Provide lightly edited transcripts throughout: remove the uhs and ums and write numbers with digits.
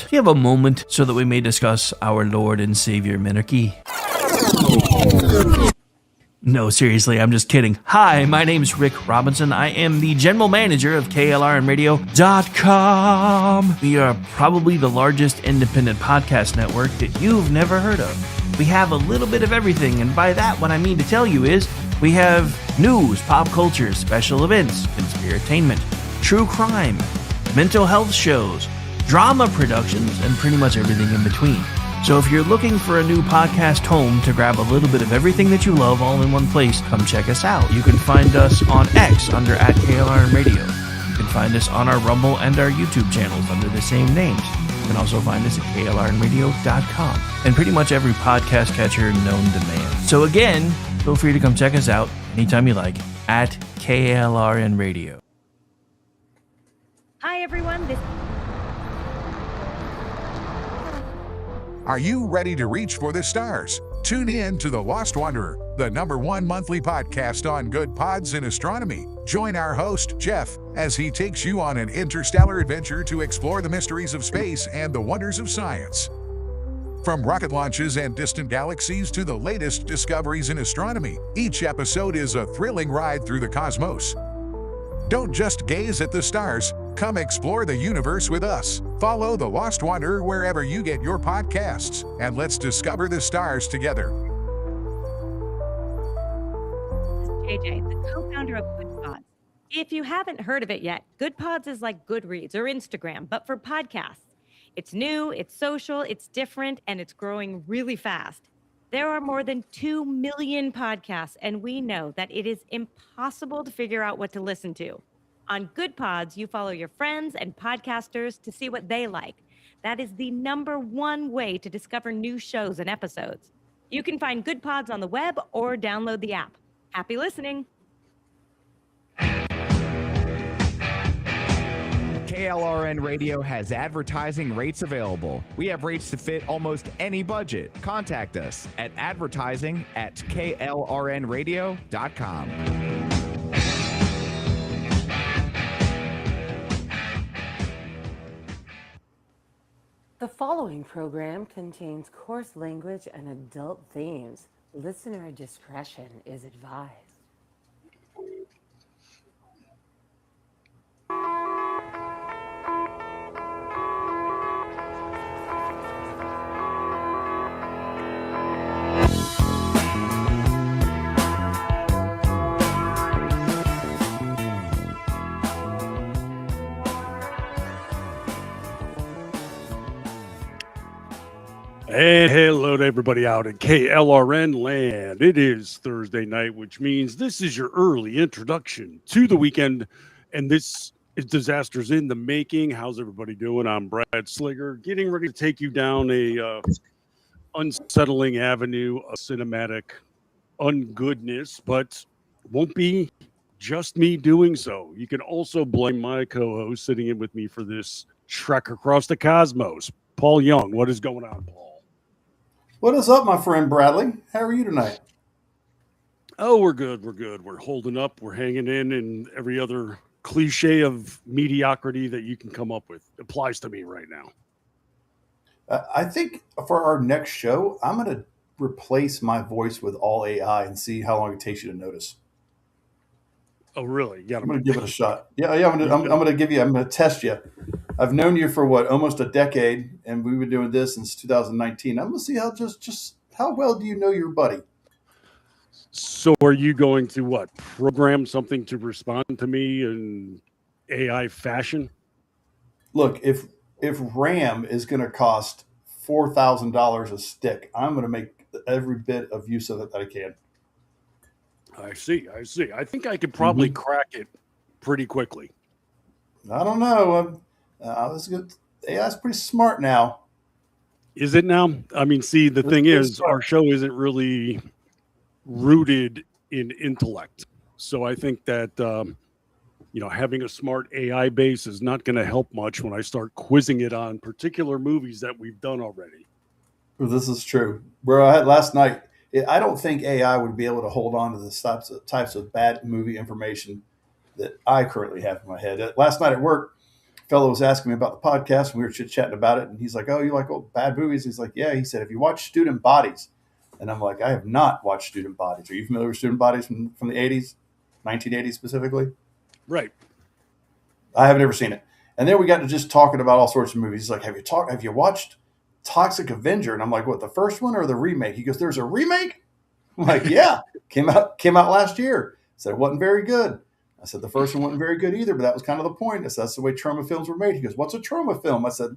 Do you have a moment so that we may discuss our Lord and Savior Minarchy? No, seriously, I'm just kidding. Hi, my name's Rick Robinson. I am the general manager of KLRNradio.com. We are probably the largest independent podcast network that you've never heard of. We have a little bit of everything, and by that, what I mean to tell you is we have news, pop culture, special events, conspiratainment, true crime, mental health shows, drama productions, and pretty much everything in between. So if you're looking for a new podcast home to grab a little bit of everything that you love all in one place, come check us out. You can find us on X under @KLRNradio. You can find us on our Rumble and our YouTube channels under the same names. You can also find us at KLRNradio.com and pretty much every podcast catcher known to man. So again, feel free to come check us out anytime you like at KLRNradio. Hi everyone, Are you ready to reach for the stars? Tune in to The Lost Wanderer, the #1 monthly podcast on good pods in astronomy. Join our host, Jeff, as he takes you on an interstellar adventure to explore the mysteries of space and the wonders of science. From rocket launches and distant galaxies to the latest discoveries in astronomy, each episode is a thrilling ride through the cosmos. Don't just gaze at the stars. Come explore the universe with us. Follow The Lost Wanderer wherever you get your podcasts, and let's discover the stars together. JJ, the co-founder of GoodPods. If you haven't heard of it yet, GoodPods is like Goodreads or Instagram, but for podcasts. It's new, it's social, it's different, and it's growing really fast. There are more than 2 million podcasts, and we know that it is impossible to figure out what to listen to. On GoodPods, you follow your friends and podcasters to see what they like. That is the #1 way to discover new shows and episodes. You can find GoodPods on the web or download the app. Happy listening. KLRN Radio has advertising rates available. We have rates to fit almost any budget. Contact us at advertising@klrnradio.com. The following program contains coarse language and adult themes. Listener discretion is advised. And hello to everybody out in KLRN land. It is Thursday night, which means this is your early introduction to the weekend. And this is Disasters in the Making. How's everybody doing? I'm Brad Sliger, getting ready to take you down a unsettling avenue of cinematic ungoodness, but won't be just me doing so. You can also blame my co-host sitting in with me for this trek across the cosmos, Paul Young. What is going on, Paul? What is up, my friend Bradley? How are you tonight? Oh, we're good. We're good. We're holding up. We're hanging in, and every other cliche of mediocrity that you can come up with applies to me right now. I think for our next show, I'm going to replace my voice with all AI and see how long it takes you to notice. Oh, really? I'm going to give it a shot. Yeah. I'm going to test you. I've known you for almost a decade, and we've been doing this since 2019. I'm going to see how just how well do you know your buddy? So are you going to program something to respond to me in AI fashion? Look, if RAM is going to cost $4,000 a stick, I'm going to make every bit of use of it that I can. I see. I think I could probably crack it pretty quickly. I don't know. AI is pretty smart now. Is it now? I mean, see, the thing is, our show isn't really rooted in intellect. So I think that, having a smart AI base is not going to help much when I start quizzing it on particular movies that we've done already. Well, this is true. Where I had last night, I don't think AI would be able to hold on to the types of bad movie information that I currently have in my head. Last night at work, fellow was asking me about the podcast, and we were chit-chatting about it, and he's like, "Oh, you like old bad movies?" He's like, "Yeah." He said, "Have you watched Student Bodies?" And I'm like, "I have not watched Student Bodies. Are you familiar with Student Bodies from the 80s, 1980s specifically?" Right. I have never seen it. And then we got to just talking about all sorts of movies. He's like, Have you watched Toxic Avenger?" And I'm like, "What, the first one or the remake?" He goes, "There's a remake?" I'm like, "Yeah, came out last year." I said, "It wasn't very good." I said, "The first one wasn't very good either, but that was kind of the point." I said, "That's the way trauma films were made." He goes, "What's a trauma film?" I said,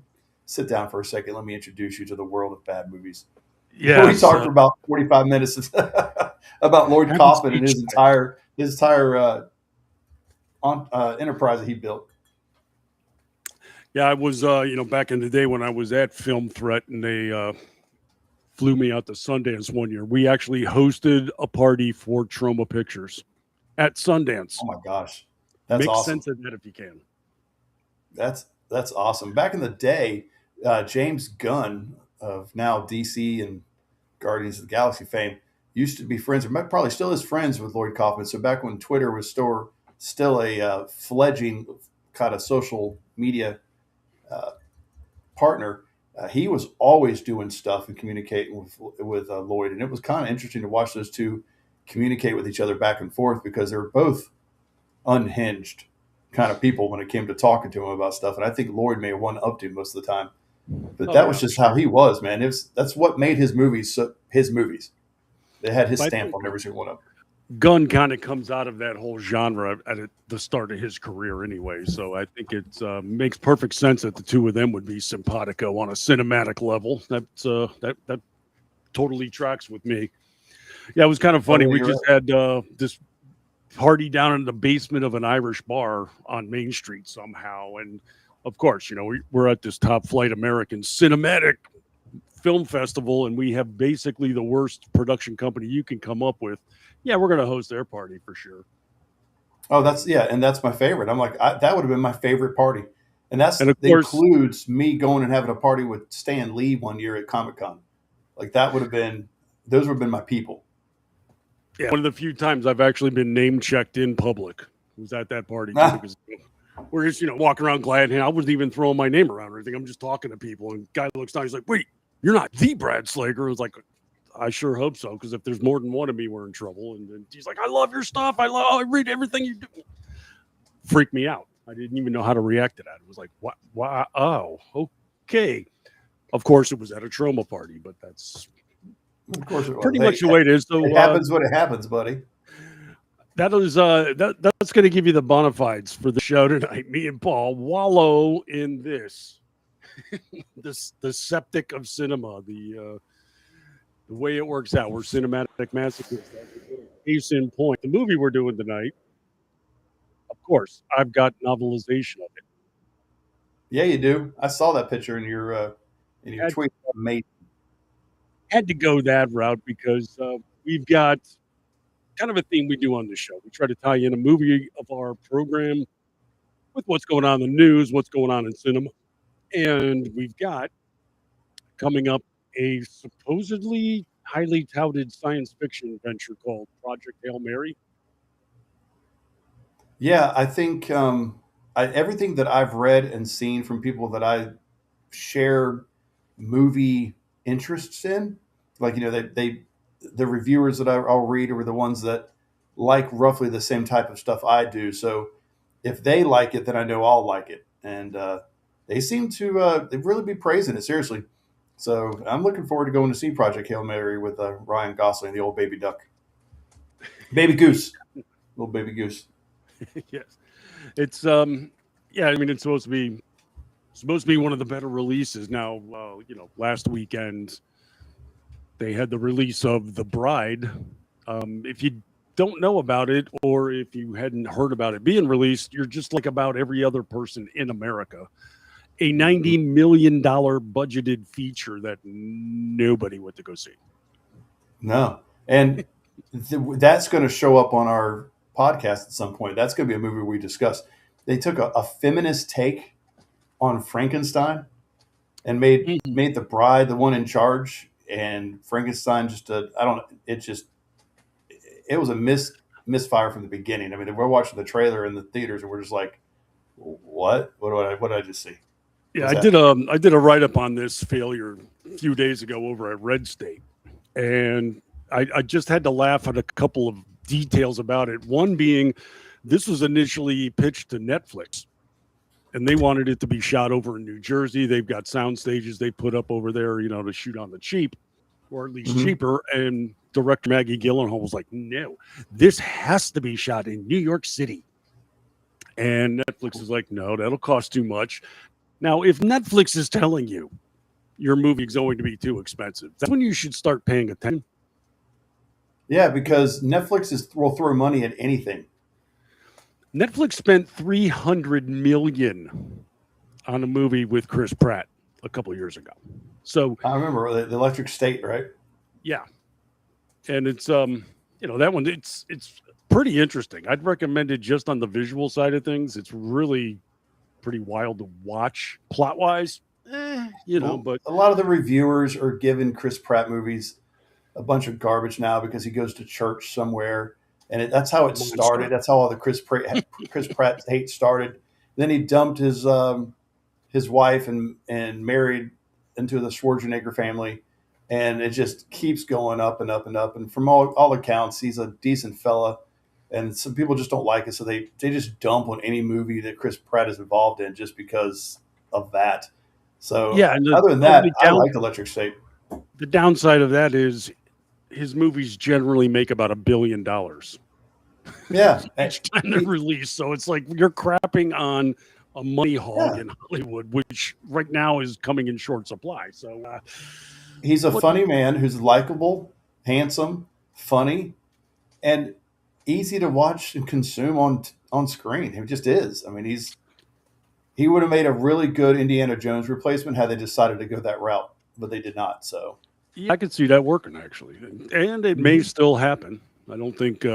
"Sit down for a second. Let me introduce you to the world of bad movies." Yeah. We talked for about 45 minutes about Lloyd Kaufman and his entire enterprise that he built. Yeah, I was, back in the day when I was at Film Threat and they flew me out to Sundance one year. We actually hosted a party for Trauma Pictures at Sundance. Oh my gosh, that's Make awesome. sense of that if you can. That's awesome. Back in the day, James Gunn of now DC and Guardians of the Galaxy fame used to be friends, or probably still is friends with Lloyd Kaufman. So back when Twitter was still a fledgling kind of social media partner, he was always doing stuff and communicating with Lloyd, and it was kind of interesting to watch those two communicate with each other back and forth because they were both unhinged kind of people when it came to talking to him about stuff. And I think Lloyd may have won up to him most of the time, but that was just how he was, man. That's what made his movies his movies. They had his stamp on every single one of them. Gunn kind of comes out of that whole genre at the start of his career anyway. So I think it makes perfect sense that the two of them would be simpatico on a cinematic level. That totally tracks with me. Yeah, it was kind of funny. We just had this party down in the basement of an Irish bar on Main Street somehow. And of course, we're at this top flight American cinematic film festival, and we have basically the worst production company you can come up with. Yeah, we're going to host their party for sure. Oh, and that's my favorite. I'm like, that would have been my favorite party. And that includes me going and having a party with Stan Lee one year at Comic-Con. Like those would have been my people. Yeah, one of the few times I've actually been name checked in public was at that party too, because we're just walking around glad. I wasn't even throwing my name around or anything. I'm just talking to people, and guy looks down. He's like, "Wait, you're not the Brad Slager?" I was like, "I sure hope so, because if there's more than one of me, we're in trouble." And he's like, "I love your stuff. I read everything you do." Freaked me out. I didn't even know how to react to that. It was like, "What? Wow, oh, okay." Of course, it was at a trauma party, but that's pretty much the way it is. So it happens when it happens, buddy. That is that's going to give you the bona fides for the show tonight. Me and Paul wallow in this, the septic of cinema, the way it works out. We're cinematic masochists. Case in point, the movie we're doing tonight. Of course, I've got novelization of it. Yeah, you do. I saw that picture in your tweet. Mate, had to go that route because we've got kind of a theme we do on this show. We try to tie in a movie of our program with what's going on in the news, what's going on in cinema. And we've got coming up a supposedly highly touted science fiction venture called Project Hail Mary. Yeah, I think everything that I've read and seen from people that I share movie interests in, like, the reviewers that I'll read are the ones that like roughly the same type of stuff I do. So if they like it, then I know I'll like it. And they seem to they really be praising it, seriously. So I'm looking forward to going to see Project Hail Mary with Ryan Gosling, the old baby duck. Baby goose. Little baby goose. Yes. It's it's supposed to be one of the better releases. Now, last weekend they had the release of The Bride. If you don't know about it, or if you hadn't heard about it being released, you're just like about every other person in America. A $90 million budgeted feature that nobody went to go see. No. And that's going to show up on our podcast at some point. That's going to be a movie we discuss. They took a feminist take on Frankenstein and made The Bride the one in charge, and Frankenstein it was a misfire from the beginning. I mean, we're watching the trailer in the theaters and we're just like, What? What did I just see? Yeah, What's I that? did a write up on this failure a few days ago over at Red State, and I just had to laugh at a couple of details about it. One being, this was initially pitched to Netflix, and they wanted it to be shot over in New Jersey. They've got sound stages they put up over there, to shoot on the cheap, or at least Mhm. cheaper. And director Maggie Gyllenhaal was like, "No, this has to be shot in New York City." And Netflix is like, "No, that'll cost too much." Now, if Netflix is telling you your movie is going to be too expensive, that's when you should start paying attention. Yeah, because will throw money at anything. Netflix spent $300 million on a movie with Chris Pratt a couple of years ago. So I remember the Electric State, right? yeah, and it's that one it's pretty interesting. I'd recommend it just on the visual side of things. It's really pretty wild to watch plot wise, Well, but a lot of the reviewers are giving Chris Pratt movies a bunch of garbage now because he goes to church somewhere, and that's how it monster. started. That's how all the Chris Pratt hate started. Then he dumped his wife and married into the Schwarzenegger family, and it just keeps going up and up and up. And from all accounts, he's a decent fella, and some people just don't like it, so they just dump on any movie that Chris Pratt is involved in just because of that. So Yeah, and other than that, I liked Electric State. the downside of that is his movies generally make about $1 billion Yeah, each time they're released. So it's like you're crapping on a money hog Yeah. in Hollywood, which right now is coming in short supply. So he's a what- funny man who's likable, handsome, funny, and easy to watch and consume on screen. He just is. I mean, he would have made a really good Indiana Jones replacement had they decided to go that route, but they did not. So yeah, I could see that working actually, and it may still happen. I don't think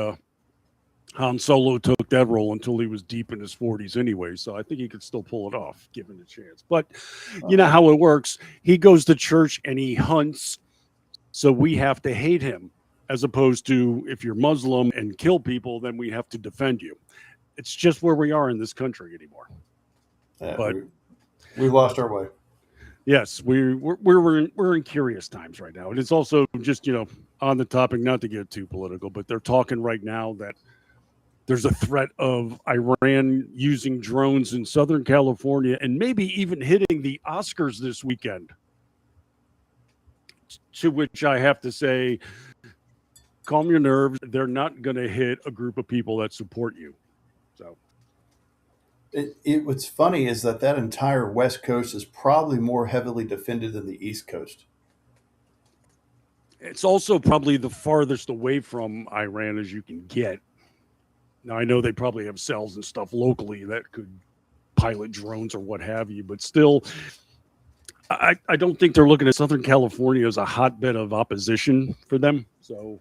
Han Solo took that role until he was deep in his 40s anyway, so I think he could still pull it off given the chance. But you know how it works. He goes to church and he hunts, so we have to hate him, as opposed to if you're Muslim and kill people, then we have to defend you. It's just where we are in this country anymore. yeah, But we lost our way. yes, we're in curious times right now, and it's also just on the topic, not to get too political, but they're talking right now that there's a threat of Iran using drones in Southern California and maybe even hitting the Oscars this weekend. To which I have to say, calm your nerves. They're not going to hit a group of people that support you. So What's funny is that entire West Coast is probably more heavily defended than the East Coast. it's also probably the farthest away from Iran as you can get. Now, I know they probably have cells and stuff locally that could pilot drones or what have you, but still, I don't think they're looking at Southern California as a hotbed of opposition for them. So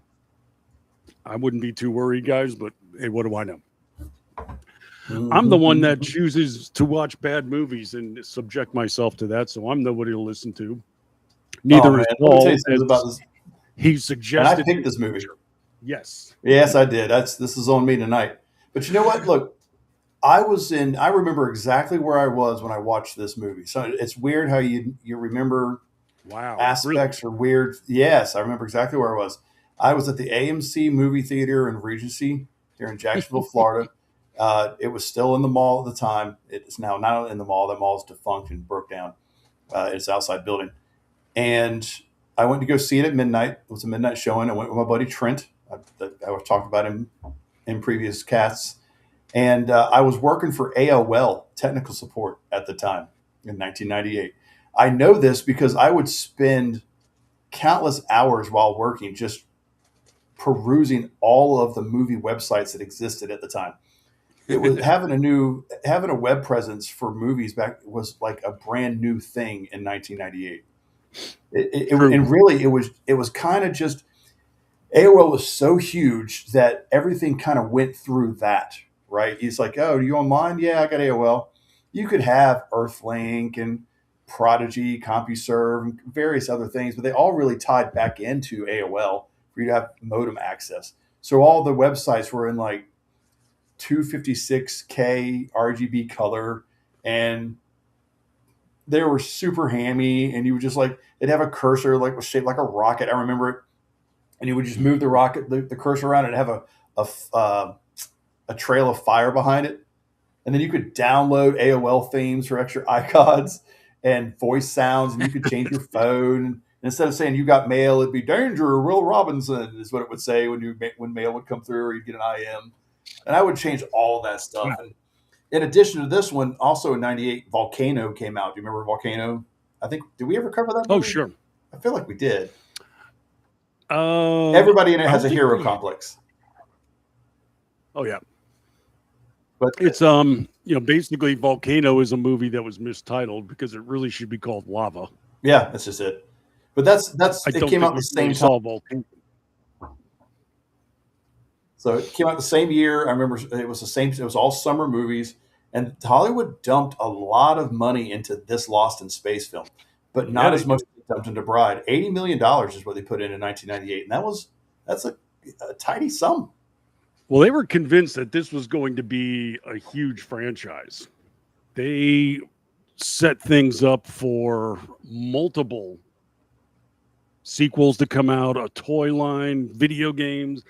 I wouldn't be too worried, guys, but hey, what do I know? I'm the one that chooses to watch bad movies and subject myself to that, so I'm nobody to listen to. Neither is Let me Paul. tell you something about this. He And suggested I picked this movie. Yes. Yes, I did. This is on me tonight. But you know what? Look, I remember exactly where I was when I watched this movie. So it's weird how you remember Wow. aspects are weird. Yes, I remember exactly where I was. I was at the AMC movie theater in Regency here in Jacksonville, Florida. It was still in the mall at the time. It's now not in the mall. The mall is defunct and broke down. It's an outside building. And I went to go see it at midnight. It was a midnight showing. I went with my buddy Trent. I've talked about him in previous casts. And I was working for AOL technical support at the time in 1998. I know this because I would spend countless hours while working just perusing all of the movie websites that existed at the time. It was having a web presence for movies back was like a brand new thing in 1998. And really it was kind of just AOL was so huge that everything kind of went through that, right? It's like, oh, you online? Yeah, I got AOL. You could have Earthlink and Prodigy, CompuServe, and various other things, but they all really tied back into AOL for you to have modem access. So all the websites were in like 256K RGB color, and they were super hammy. And you would just like, it'd have a cursor like was shaped like a rocket. I remember it. And you would just move the rocket, the cursor around, and have a trail of fire behind it. And then you could download AOL themes for extra icons and voice sounds, and you could change your phone. And instead of saying you got mail, it'd be danger, Will Robinson is what it would say when mail would come through, or you'd get an IM. And I would change all that stuff. And in addition to this one, also in '98, Volcano came out. Do you remember Volcano? I think, did we ever cover that movie? Oh, sure. I feel like we did. Everybody in it has a hero complex. Oh yeah. But It's basically Volcano is a movie that was mistitled because it really should be called Lava. yeah, that's just it. But it came out the same time. Volcano. So it came out the same year. I remember it was all summer movies, and Hollywood dumped a lot of money into this Lost in Space film, but not as much as they dumped into Bride. $80 million is what they put in 1998, and that's a tidy sum. Well, they were convinced that this was going to be a huge franchise. They set things up for multiple sequels to come out, a toy line, video games,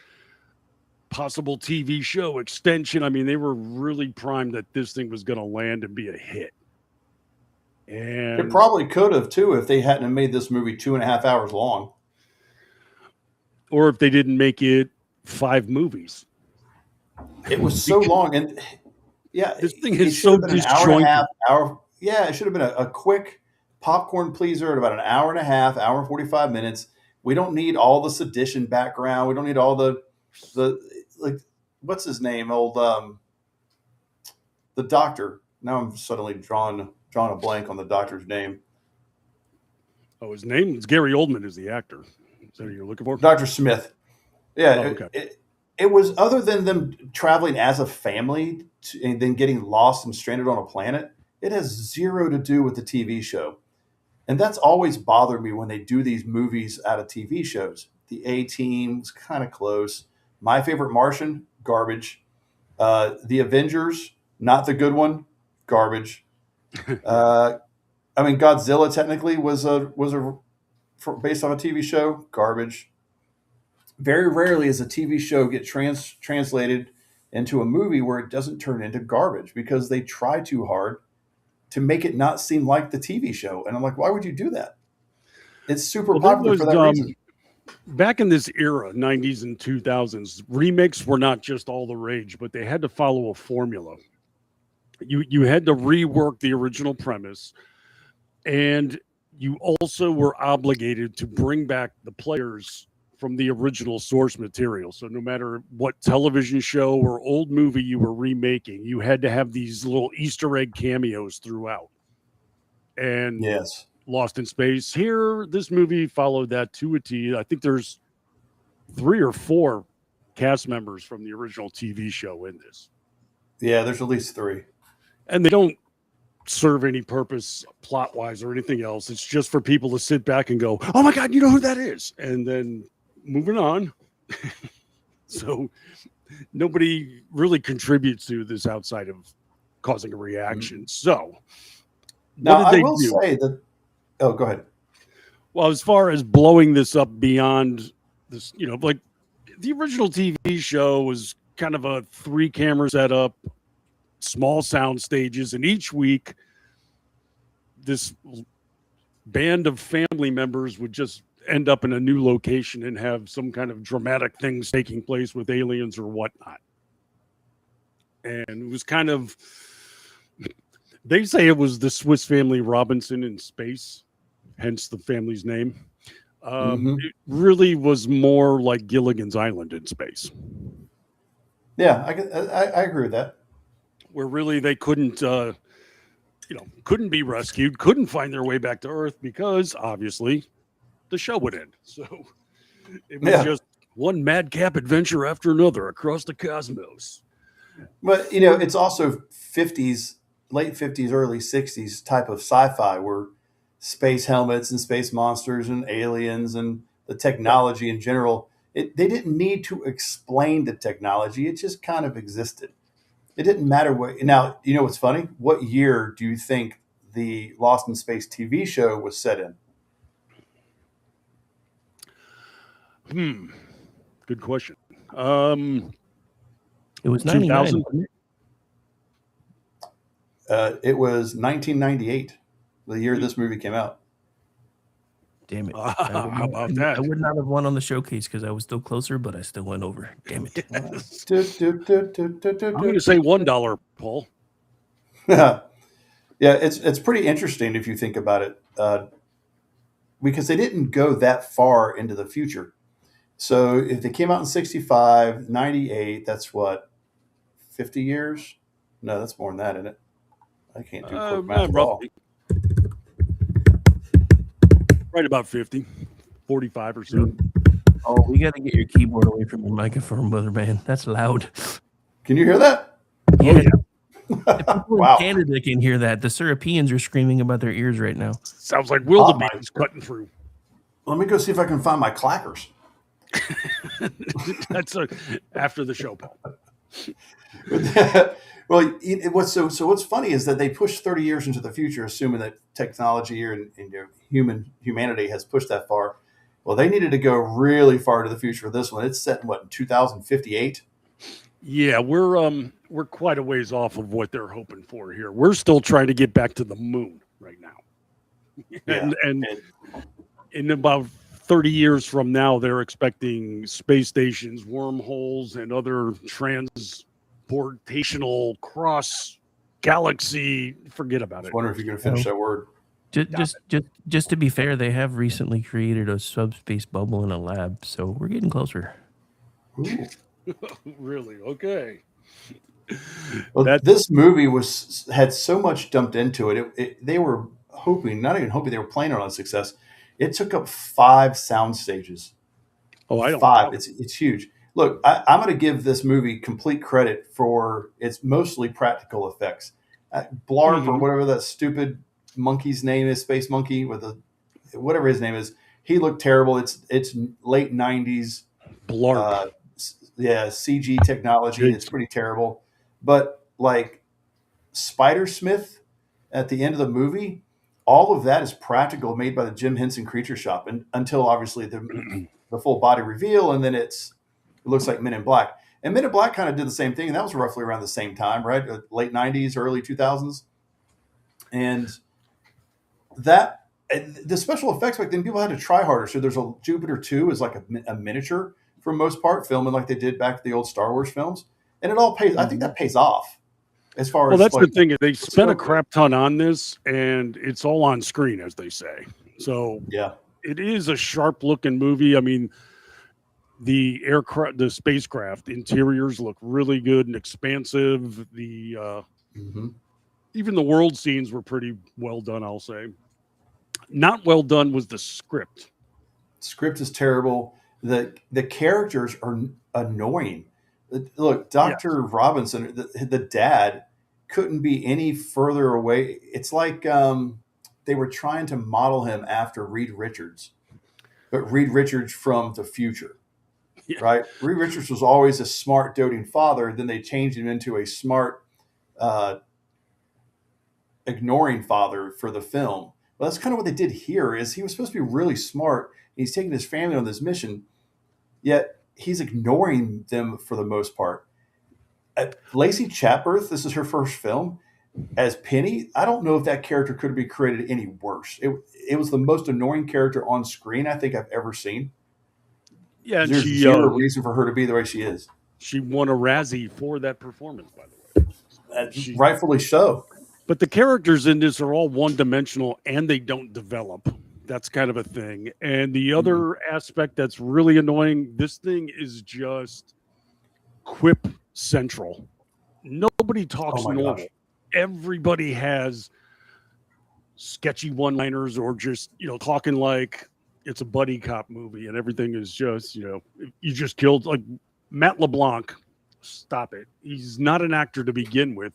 possible TV show extension. I mean, they were really primed that this thing was going to land and be a hit. And it probably could have too if they hadn't made this movie 2.5 hours long, or if they didn't make it 5 movies. It was so long, and yeah, this thing is so disjointed. Yeah, it should have been a quick popcorn pleaser at about an hour and a half, hour and 45 minutes. We don't need all the sedition background. We don't need all the like, what's his name? The doctor. Now I'm suddenly drawing a blank on the doctor's name. Oh, his name is Gary Oldman is the actor. Is that what you're looking for? Dr. Smith. Yeah. Oh, okay. It was, other than them traveling as a family and then getting lost and stranded on a planet, it has zero to do with the TV show. And that's always bothered me when they do these movies out of TV shows. The A-Team was kind of close. My Favorite Martian, garbage. The Avengers, not the good one, garbage. Godzilla technically was based on a TV show, garbage. Very rarely is a TV show get translated into a movie where it doesn't turn into garbage, because they try too hard to make it not seem like the TV show. And I'm like, why would you do that? It's super popular for that reason. Back in this era, 90s and 2000s, remakes were not just all the rage, but they had to follow a formula. You had to rework the original premise, and you also were obligated to bring back the players from the original source material. So no matter what television show or old movie you were remaking, you had to have these little Easter egg cameos throughout. And yes, Lost in Space here, this movie followed that to a T. I think there's 3 or 4 cast members from the original TV show in this. Yeah, there's at least 3. And they don't serve any purpose plot-wise or anything else. It's just for people to sit back and go, oh my God, you know who that is? And then moving on. So nobody really contributes to this outside of causing a reaction. Mm-hmm. So now I will say that, oh, go ahead. Well, as far as blowing this up beyond this, like the original TV show was kind of a 3-camera setup, small sound stages, and each week this band of family members would just end up in a new location and have some kind of dramatic things taking place with aliens or whatnot. And it was kind of, they say it was the Swiss Family Robinson in space, hence the family's name. It really was more like Gilligan's Island in space. Yeah, I agree with that. Where really they couldn't be rescued, couldn't find their way back to Earth because obviously the show would end. So it was just one madcap adventure after another across the cosmos. But, it's also 50s, late 50s, early 60s type of sci-fi where space helmets and space monsters and aliens and the technology in general, they didn't need to explain the technology. It just kind of existed. It didn't matter what. Now, you know what's funny? What year do you think the Lost in Space TV show was set in? Good question. It was 99. 2000? Wasn't it? It was 1998, the year this movie came out. Damn it. How about that? I would not have won on the showcase because I was still closer, but I still went over. Damn it. I'm going to say $1, Paul. Yeah, it's pretty interesting if you think about it, because they didn't go that far into the future. So if they came out in 65, 98, that's what, 50 years? No, that's more than that, isn't it? I can't do quick math at all. Right about 50, 45 or so. Oh, we got to get your keyboard away from your microphone, brother man. That's loud. Can you hear that? Yeah. People Wow. in Canada can hear that. The Europeans are screaming about their ears right now. Sounds like wildebeest cutting through. Let me go see if I can find my clackers. That's after the show, Paul. Well, what's funny is that they pushed 30 years into the future, assuming that technology and humanity has pushed that far. Well, they needed to go really far to the future for this one. It's set in what, in 2058? Yeah, we're quite a ways off of what they're hoping for here. We're still trying to get back to the moon right now. And in about 30 years from now, they're expecting space stations, wormholes, and other transportational cross galaxy. Forget about I it. wonder if you're going to finish that word. Just to be fair, they have recently created a subspace bubble in a lab, so we're getting closer. Ooh. Really? Okay. Well, this movie had so much dumped into it. They were hoping, not even hoping, they were planning on success. It took up 5 sound stages. Oh, I don't 5. know. It's huge. Look, I'm going to give this movie complete credit for its mostly practical effects. Blarp or whatever that stupid monkey's name is, space monkey with whatever his name is, he looked terrible. It's late 90s. Blarp. CG technology. It's pretty terrible. But like Spider-Smith at the end of the movie, all of that is practical, made by the Jim Henson Creature Shop, and until obviously the full body reveal, and then it looks like Men in Black. And Men in Black kind of did the same thing, and that was roughly around the same time, right? Late 90s, early 2000s. And the special effects back then, people had to try harder. So there's a Jupiter 2 is like a miniature for most part, filming like they did back to the old Star Wars films. And it all pays. I think that pays off as far as. Well, that's the thing. They spent a crap ton on this, and it's all on screen, as they say. So yeah, it is a sharp looking movie. I mean, the spacecraft interiors look really good and expansive. The even the world scenes were pretty well done, I'll say. Not well done was the script. Script is terrible. The characters are annoying. Look, Dr. Robinson, the dad, couldn't be any further away. It's like they were trying to model him after Reed Richards, but Reed Richards from the future, right? Reed Richards was always a smart, doting father. Then they changed him into a smart, ignoring father for the film. Well, that's kind of what they did here. Is he was supposed to be really smart. He's taking his family on this mission, yet he's ignoring them for the most part. Lacey Chatworth, this is her first film as Penny. I don't know if that character could be created any worse. It was the most annoying character on screen I think I've ever seen. Yeah, there's zero reason for her to be the way she is. She won a Razzie for that performance, by the way. Rightfully so. But the characters in this are all one-dimensional, and they don't develop. That's kind of a thing. And the other aspect that's really annoying, this thing is just quip central. Nobody talks normal. Gosh. Everybody has sketchy one-liners or just, talking like it's a buddy cop movie, and everything is just, you just killed, like Matt LeBlanc. Stop it. He's not an actor to begin with.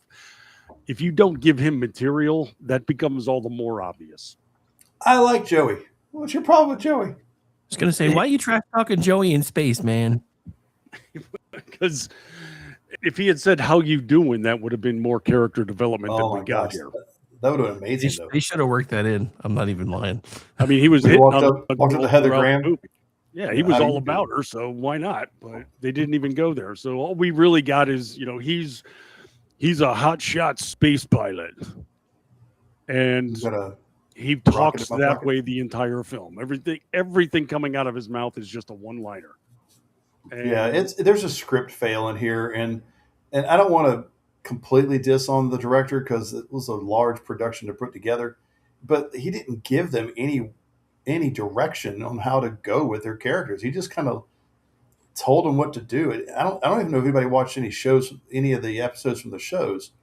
If you don't give him material, that becomes all the more obvious. I like Joey. What's your problem with Joey? I was going to say, why are you trash talking Joey in space, man? Because If he had said "How you doing," that would have been more character development than Oh we my got gosh, here. that would have been amazing though. They should have worked that in. I'm not even lying. I mean, he was We hitting walked on up the to girl Heather throughout the Graham. movie. Yeah, he Yeah, was how all you about doing? her, so why not? But they didn't even go there. So all we really got is, he's a hotshot space pilot, and I'm gonna he rocket in talks my that pocket. way the entire film. Everything coming out of his mouth is just a one-liner. Yeah, And there's a script fail in here, and I don't want to completely diss on the director because it was a large production to put together, but he didn't give them any direction on how to go with their characters. He just kind of told them what to do. I don't even know if anybody watched any of the episodes from the shows.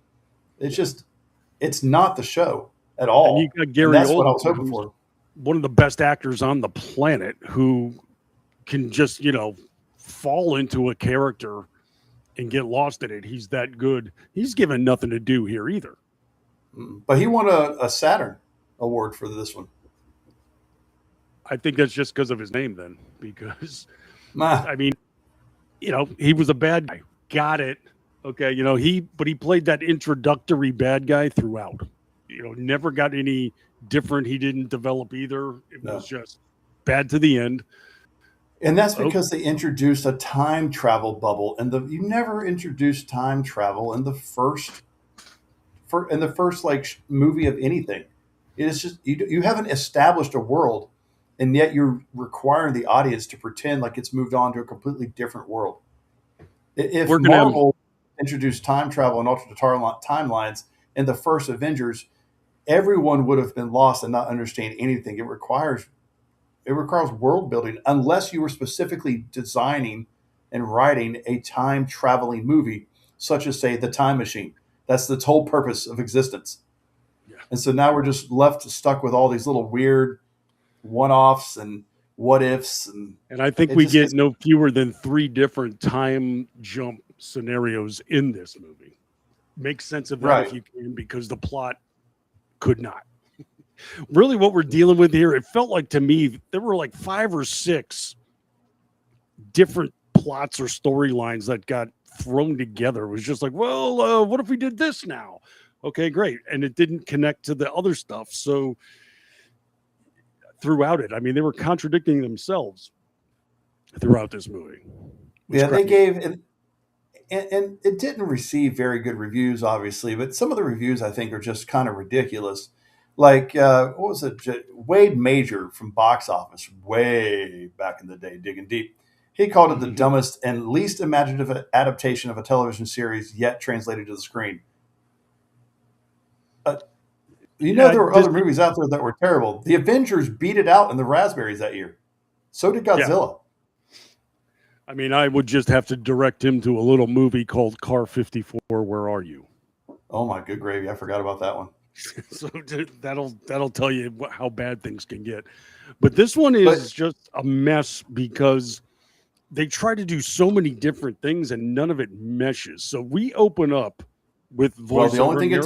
It's not the show at you all, got and Gary that's what I was Oldman, hoping who's for. one of the best actors on the planet, who can just, fall into a character and get lost in it. He's that good. He's given nothing to do here either. But he won a Saturn award for this one. I think that's just because of his name then, because Nah, I mean, he was a bad guy. Got it. Okay. But he played that introductory bad guy throughout. Never got any different. He didn't develop either. It No. was just bad to the end. and that's because they introduced a time travel bubble, and you never introduced time travel in the first like movie of anything. It is just you haven't established a world, and yet you're requiring the audience to pretend like it's moved on to a completely different world. If We're gonna Marvel introduced time travel and alternate timelines in the first Avengers, everyone would have been lost and not understand anything. It requires world building unless you were specifically designing and writing a time traveling movie, such as say The Time Machine. That's the whole purpose of existence. Yeah. And so now we're just left stuck with all these little weird one-offs and what ifs, and I think it we just get gets- no fewer than 3 different time jump scenarios in this movie. Make sense of that Right. if you can, because the plot could not. Really, what we're dealing with here, it felt like to me there were like 5 or 6 different plots or storylines that got thrown together. It was just like, well, what if we did this now? Okay, great. And it didn't connect to the other stuff. So throughout it, I mean, they were contradicting themselves throughout this movie. Yeah, they gave and it didn't receive very good reviews, obviously, but some of the reviews I think are just kind of ridiculous. Like what was it? Wade Major from Box Office, way back in the day, digging deep. He called it the dumbest and least imaginative adaptation of a television series yet translated to the screen. There were other movies out there that were terrible. The Avengers beat it out in the Raspberries that year. So did Godzilla. I mean, I would just have to direct him to a little movie called Car 54, Where Are You? Oh my good gravy. I forgot about that one. So that'll tell you how bad things can get. But this one is just a mess because they try to do so many different things and none of it meshes. So we open up with voiceover. Well, the only thing it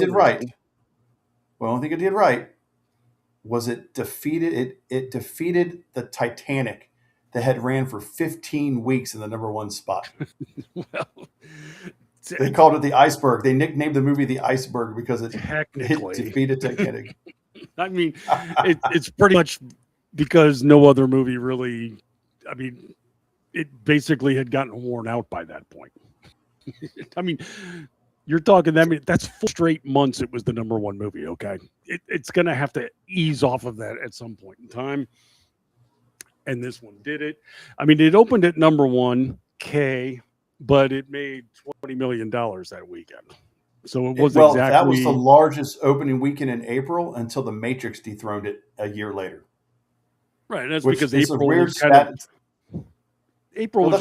did right was it defeated the Titanic that had ran for 15 weeks in the number 1 spot. Well, they called it the Iceberg. They nicknamed the movie the Iceberg because it technically defeated Titanic. I mean, it's pretty much because no other movie really, I mean, it basically had gotten worn out by that point. I mean, you're talking, that's 4 straight months it was the number 1 movie, okay? It's going to have to ease off of that at some point in time. And this one did it. I mean, it opened at number 1, but it made $20 million that weekend. So it was that was the largest opening weekend in April until The Matrix dethroned it a year later. Right, and that's because April was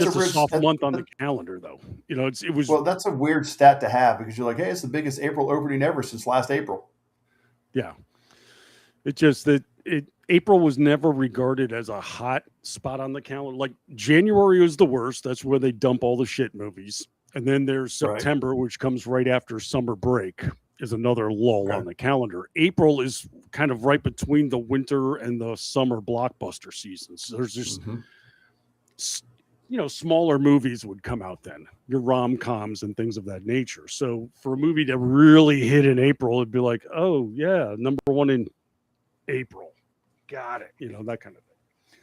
just a soft month on the calendar, though. It was. Well, that's a weird stat to have because you're like, hey, it's the biggest April opening ever since last April. Yeah, it's just that April was never regarded as a hot spot on the calendar. Like January was the worst. That's where they dump all the shit movies. And then there's September, which comes right after summer break, is another lull on the calendar. April is kind of right between the winter and the summer blockbuster seasons. So there's just smaller movies would come out then, your rom-coms and things of that nature. So for a movie to really hit in April, it'd be like, oh yeah, number one in April. Got it. That kind of thing.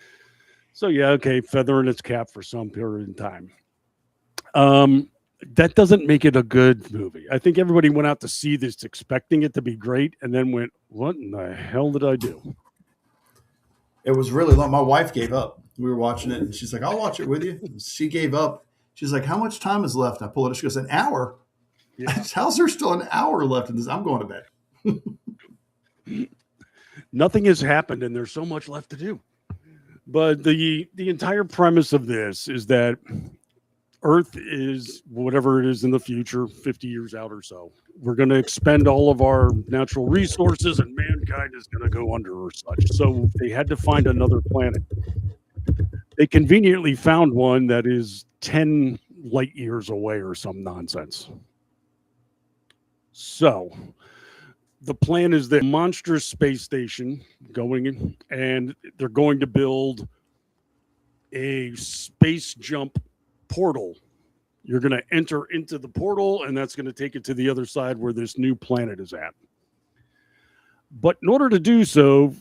So yeah, okay, feather in its cap for some period of time. That doesn't make it a good movie. I think everybody went out to see this expecting it to be great and then went, what in the hell did I do? It was really long. My wife gave up. We were watching it, and she's like, "I'll watch it with you." She gave up. She's like, "How much time is left?" I pull it. She goes, "An hour." Yeah. How's there still an hour left in this? I'm going to bed. Nothing has happened, and there's so much left to do. But the entire premise of this is that Earth is whatever it is in the future, 50 years out or so. We're going to expend all of our natural resources, and mankind is going to go under or such. So they had to find another planet. They conveniently found one that is 10 light years away or some nonsense. So the plan is that monstrous space station going in, and they're going to build a space jump portal. You're going to enter into the portal, and that's going to take it to the other side where this new planet is at. But in order to do so,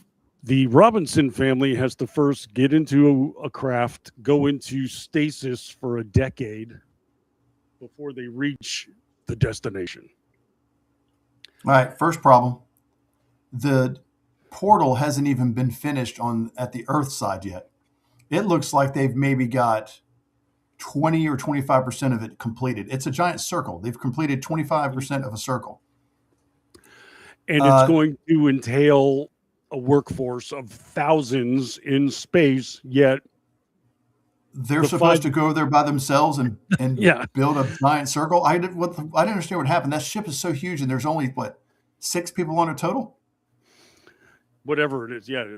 the Robinson family has to first get into a craft, go into stasis for a decade before they reach the destination. All right, first problem. The portal hasn't even been finished at the Earth side yet. It looks like they've maybe got 20 or 25% of it completed. It's a giant circle. They've completed 25% of a circle. And it's going to entail a workforce of thousands in space, yet they're supposed to go there by themselves and yeah, build a giant circle. I didn't understand what happened. That ship is so huge, and there's only, 6 people on it total? Whatever it is. Yeah,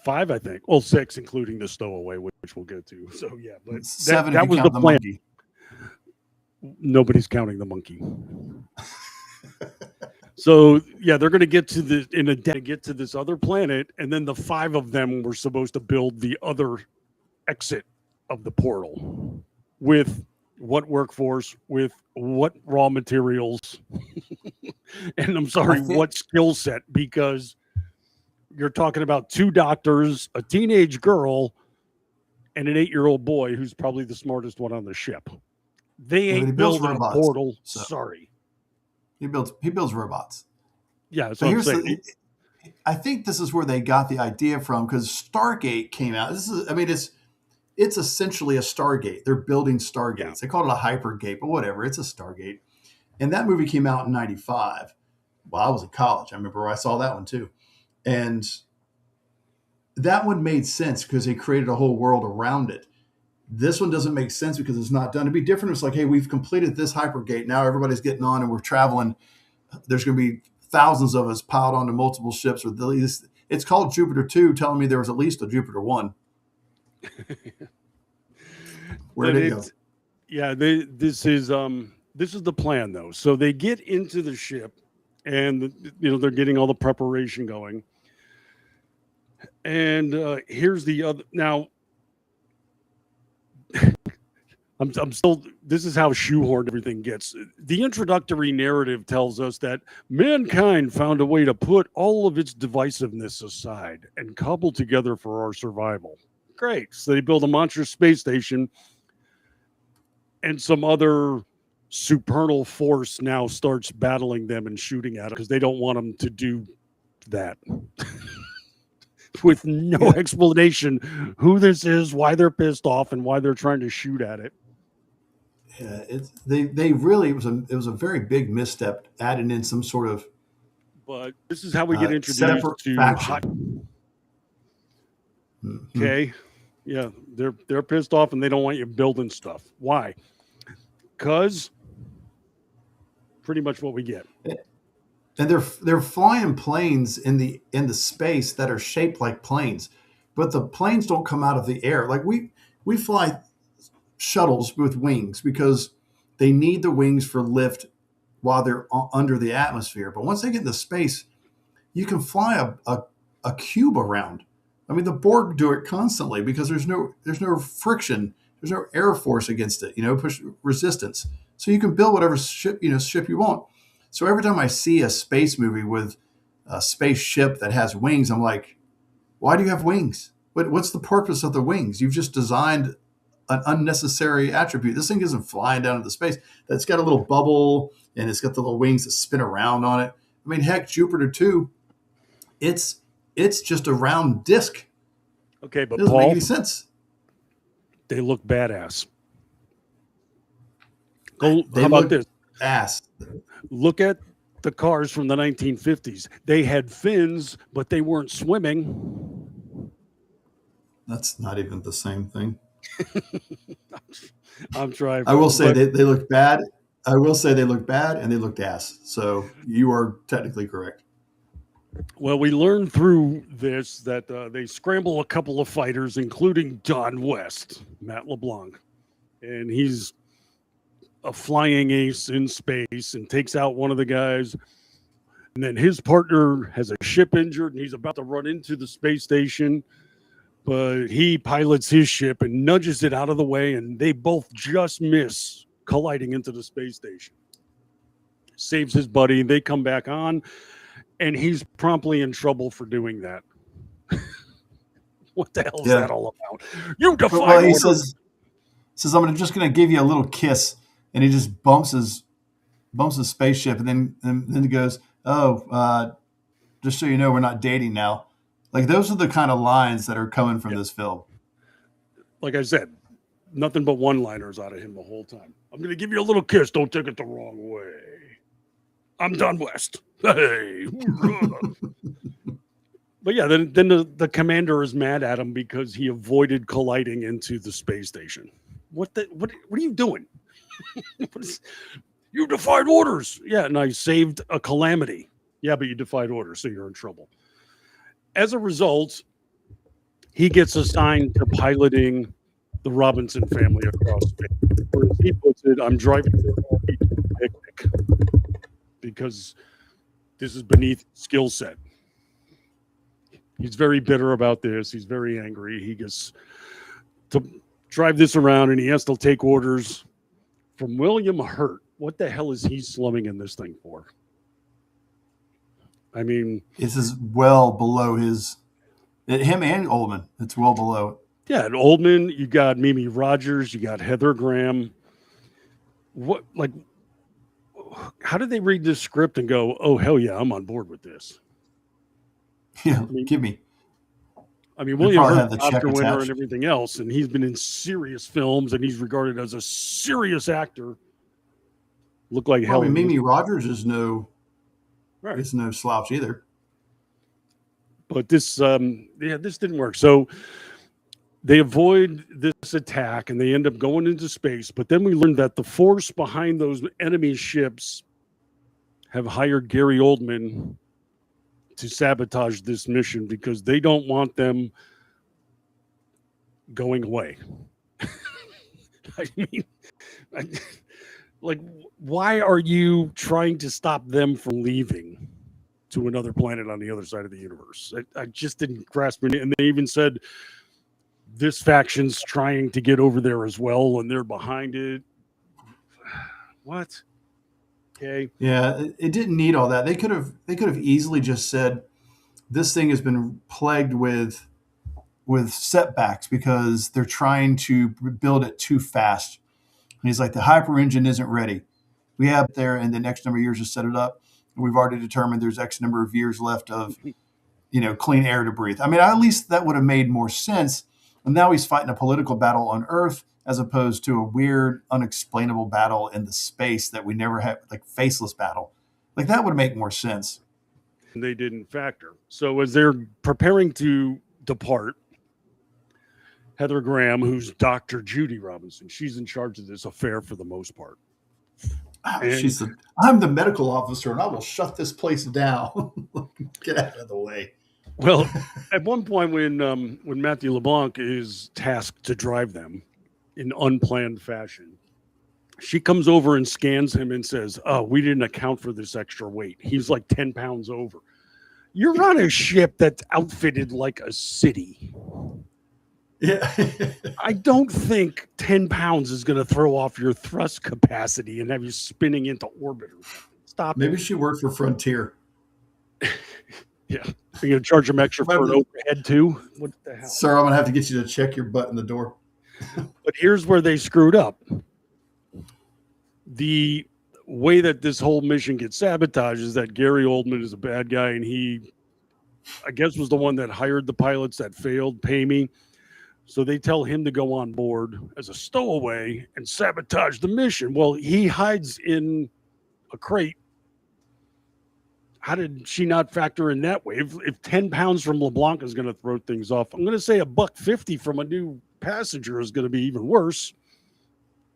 5, I think. Well, 6, including the stowaway, which we'll get to. So, yeah. But 7 that if you was count the the plan. monkey. Nobody's counting the monkey. So, yeah, they're going to get to this other planet, and then the 5 of them were supposed to build the other exit of the portal with what workforce, with what raw materials, and I'm sorry, what skill set, because you're talking about 2 doctors, a teenage girl, and an 8-year-old boy who's probably the smartest one on the ship. They ain't building a portal. So. Sorry. He builds robots. Yeah, so I'm saying. I think this is where they got the idea from, because Stargate came out. It's essentially a Stargate. They're building Stargates. Yeah. They call it a hypergate, but whatever. It's a Stargate. And that movie came out in 95. Well, I was in college. I remember I saw that one too. And that one made sense because they created a whole world around it. This one doesn't make sense because it's not done. It'd be different. It's like, hey, we've completed this hypergate. Now everybody's getting on and we're traveling. There's going to be thousands of us piled onto multiple ships. It's called Jupiter 2, telling me there was at least a Jupiter 1. Where did it go? Yeah, this is the plan though. So they get into the ship, and they're getting all the preparation going. And here's the other now. I'm still. This is how shoehorned everything gets. The introductory narrative tells us that mankind found a way to put all of its divisiveness aside and cobble together for our survival. Great. So they build a monstrous space station, and some other supernal force now starts battling them and shooting at them because they don't want them to do that. With no explanation who this is, why they're pissed off, and why they're trying to shoot at it. Yeah, it was a very big misstep adding in some sort of. But this is how we get introduced to faction. Okay, yeah, they're pissed off and they don't want you building stuff. Why? Because pretty much what we get. And they're flying planes in the space that are shaped like planes, but the planes don't come out of the air. Like we fly shuttles with wings because they need the wings for lift while they're under the atmosphere. But once they get into space, you can fly a cube around. I mean, the Borg do it constantly because there's no friction There's no air force against it, push resistance. So you can build whatever ship you want. So every time I see a space movie with a spaceship that has wings, I'm like, why do you have wings? What's the purpose of the wings? You've just designed an unnecessary attribute. This thing isn't flying down into space. It's got a little bubble and it's got the little wings that spin around on it. I mean, heck, Jupiter 2, it's just a round disc. Okay, but it doesn't Paul, make any sense. They look badass. They how about this? Ass. Look at the cars from the 1950s. They had fins, but they weren't swimming. That's not even the same thing. I'm trying. I will say they look bad. I will say they look bad and they looked ass. So you are technically correct. Well, we learned through this that they scramble a couple of fighters, including Don West, Matt LeBlanc. And he's a flying ace in space and takes out one of the guys. And then his partner has a ship injured and he's about to run into the space station. But he pilots his ship and nudges it out of the way, and they both just miss colliding into the space station. Saves his buddy. They come back on, and he's promptly in trouble for doing that. What the hell is that all about? You defy he orders. says, I'm just going to give you a little kiss, and he just bumps his spaceship, and then he goes, just so you know, we're not dating now. Like, those are the kind of lines that are coming from this film. Like I said, nothing but one-liners out of him the whole time. I'm going to give you a little kiss. Don't take it the wrong way. I'm Don West. Hey. But yeah, then the commander is mad at him because he avoided colliding into the space station. What are you doing? You defied orders. Yeah, and I saved a calamity. Yeah, but you defied orders, so you're in trouble. As a result, he gets assigned to piloting the Robinson family across space. Or as he puts it, I'm driving their RV to a picnic because this is beneath skill set. He's very bitter about this. He's very angry. He gets to drive this around, and he has to take orders from William Hurt. What the hell is he slumming in this thing for? I mean, this is well below him and Oldman. It's well below it. Yeah, and Oldman, you got Mimi Rogers, you got Heather Graham. How did they read this script and go, oh, hell yeah, I'm on board with this? Yeah, give me. I mean, William Hurt, the Oscar winner and everything else, and he's been in serious films, and he's regarded as a serious actor. Look like hell. Mimi Rogers is no slouch either. But this didn't work. So they avoid this attack, and they end up going into space. But then we learned that the force behind those enemy ships have hired Gary Oldman to sabotage this mission because they don't want them going away. I mean, why are you trying to stop them from leaving to another planet on the other side of the universe? I just didn't grasp it. And they even said this faction's trying to get over there as well, and they're behind it. What? Okay. Yeah, it didn't need all that. They could have easily just said this thing has been plagued with setbacks because they're trying to build it too fast. And he's like, the hyper engine isn't ready. We have there in the next number of years to set it up. And we've already determined there's X number of years left of, clean air to breathe. I mean, at least that would have made more sense. And now he's fighting a political battle on Earth as opposed to a weird, unexplainable battle in the space that we never had, like faceless battle. Like that would make more sense. And they didn't factor. So as they're preparing to depart, Heather Graham, who's Dr. Judy Robinson, she's in charge of this affair for the most part. She said, I'm the medical officer and I will shut this place down. Get out of the way. Well, at one point when Matthew LeBlanc is tasked to drive them in unplanned fashion, she comes over and scans him and says, oh, we didn't account for this extra weight. He's like 10 pounds over. You're on a ship that's outfitted like a city. Yeah. I don't think 10 pounds is going to throw off your thrust capacity and have you spinning into orbit or something. Stop Maybe it. she worked for Frontier. Yeah. You're going to charge them extra for an overhead too? What the hell? Sir, I'm going to have to get you to check your butt in the door. But here's where they screwed up. The way that this whole mission gets sabotaged is that Gary Oldman is a bad guy, and he, I guess, was the one that hired the pilots that failed, pay me. So they tell him to go on board as a stowaway and sabotage the mission. Well, he hides in a crate. How did she not factor in that way? If 10 pounds from LeBlanc is going to throw things off, I'm going to say $1.50 from a new passenger is going to be even worse.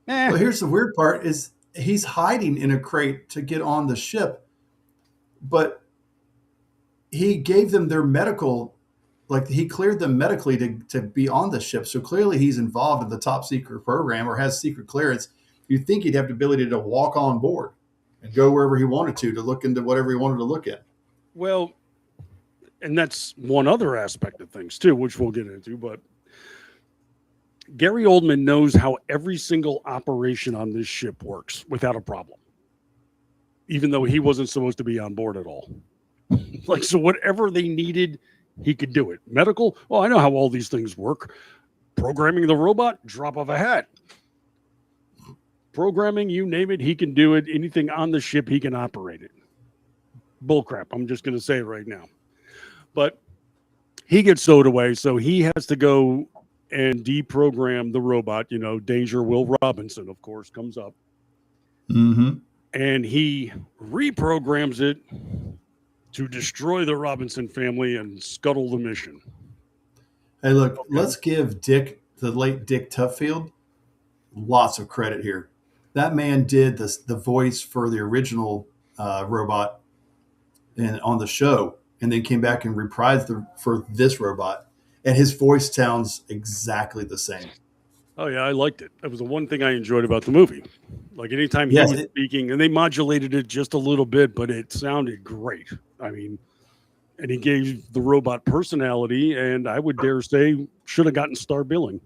Well, here's the weird part is he's hiding in a crate to get on the ship, but he gave them their medical, like he cleared them medically to be on the ship. So clearly he's involved in the top secret program or has secret clearance. You'd think he'd have the ability to walk on board and go wherever he wanted to look into whatever he wanted to look at. Well, and that's one other aspect of things too, which we'll get into, but Gary Oldman knows how every single operation on this ship works without a problem, even though he wasn't supposed to be on board at all. Like, so whatever they needed, he could do it. Medical, well, I know how all these things work. Programming the robot, drop of a hat. Programming, you name it, he can do it. Anything on the ship, he can operate it. Bullcrap. I'm just going to say it right now. But he gets stowed away, so he has to go and deprogram the robot. You know, Danger Will Robinson, of course, comes up. Mm-hmm. And he reprograms it to destroy the Robinson family and scuttle the mission. Hey, look, let's give the late Dick Tuffield, lots of credit here. That man did the voice for the original robot on the show, and then came back and reprised for this robot. And his voice sounds exactly the same. Oh, yeah, I liked it. That was the one thing I enjoyed about the movie. Like, anytime he was speaking, and they modulated it just a little bit, but it sounded great. I mean, and he gave the robot personality, and I would dare say should have gotten star billing.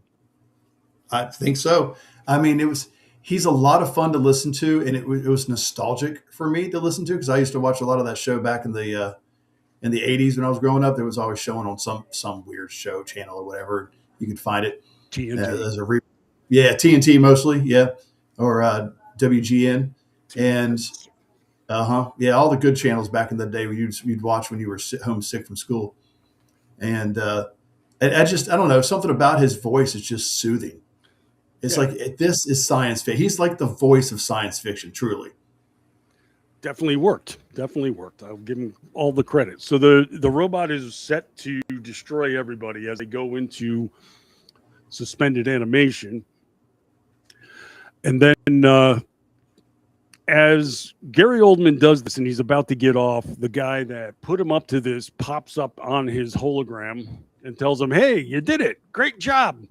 I think so. I mean, he's a lot of fun to listen to, and it was nostalgic for me to listen to because I used to watch a lot of that show back in the 80s when I was growing up. It was always showing on some weird show channel or whatever. You could find it. TNT. TNT mostly, yeah, or WGN, and all the good channels back in the day you'd watch when you were homesick from school, and I don't know, something about his voice is just soothing. It's like this is science fiction. He's like the voice of science fiction, truly. Definitely worked. I'll give him all the credit. So the robot is set to destroy everybody as they go into suspended animation. And then as Gary Oldman does this and he's about to get off, the guy that put him up to this pops up on his hologram and tells him, "Hey, you did it. Great job.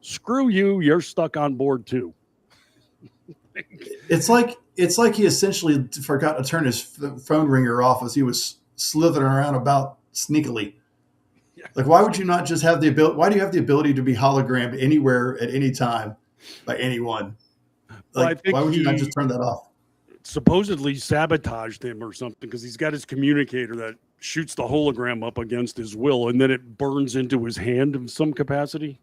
Screw you. You're stuck on board too." It's like he essentially forgot to turn his phone ringer off as he was slithering around about sneakily. Yeah. Like, why would you not just have the ability? Why do you have the ability to be hologrammed anywhere at any time by anyone? Like, why would you not just turn that off? Supposedly sabotaged him or something because he's got his communicator that shoots the hologram up against his will, and then it burns into his hand in some capacity.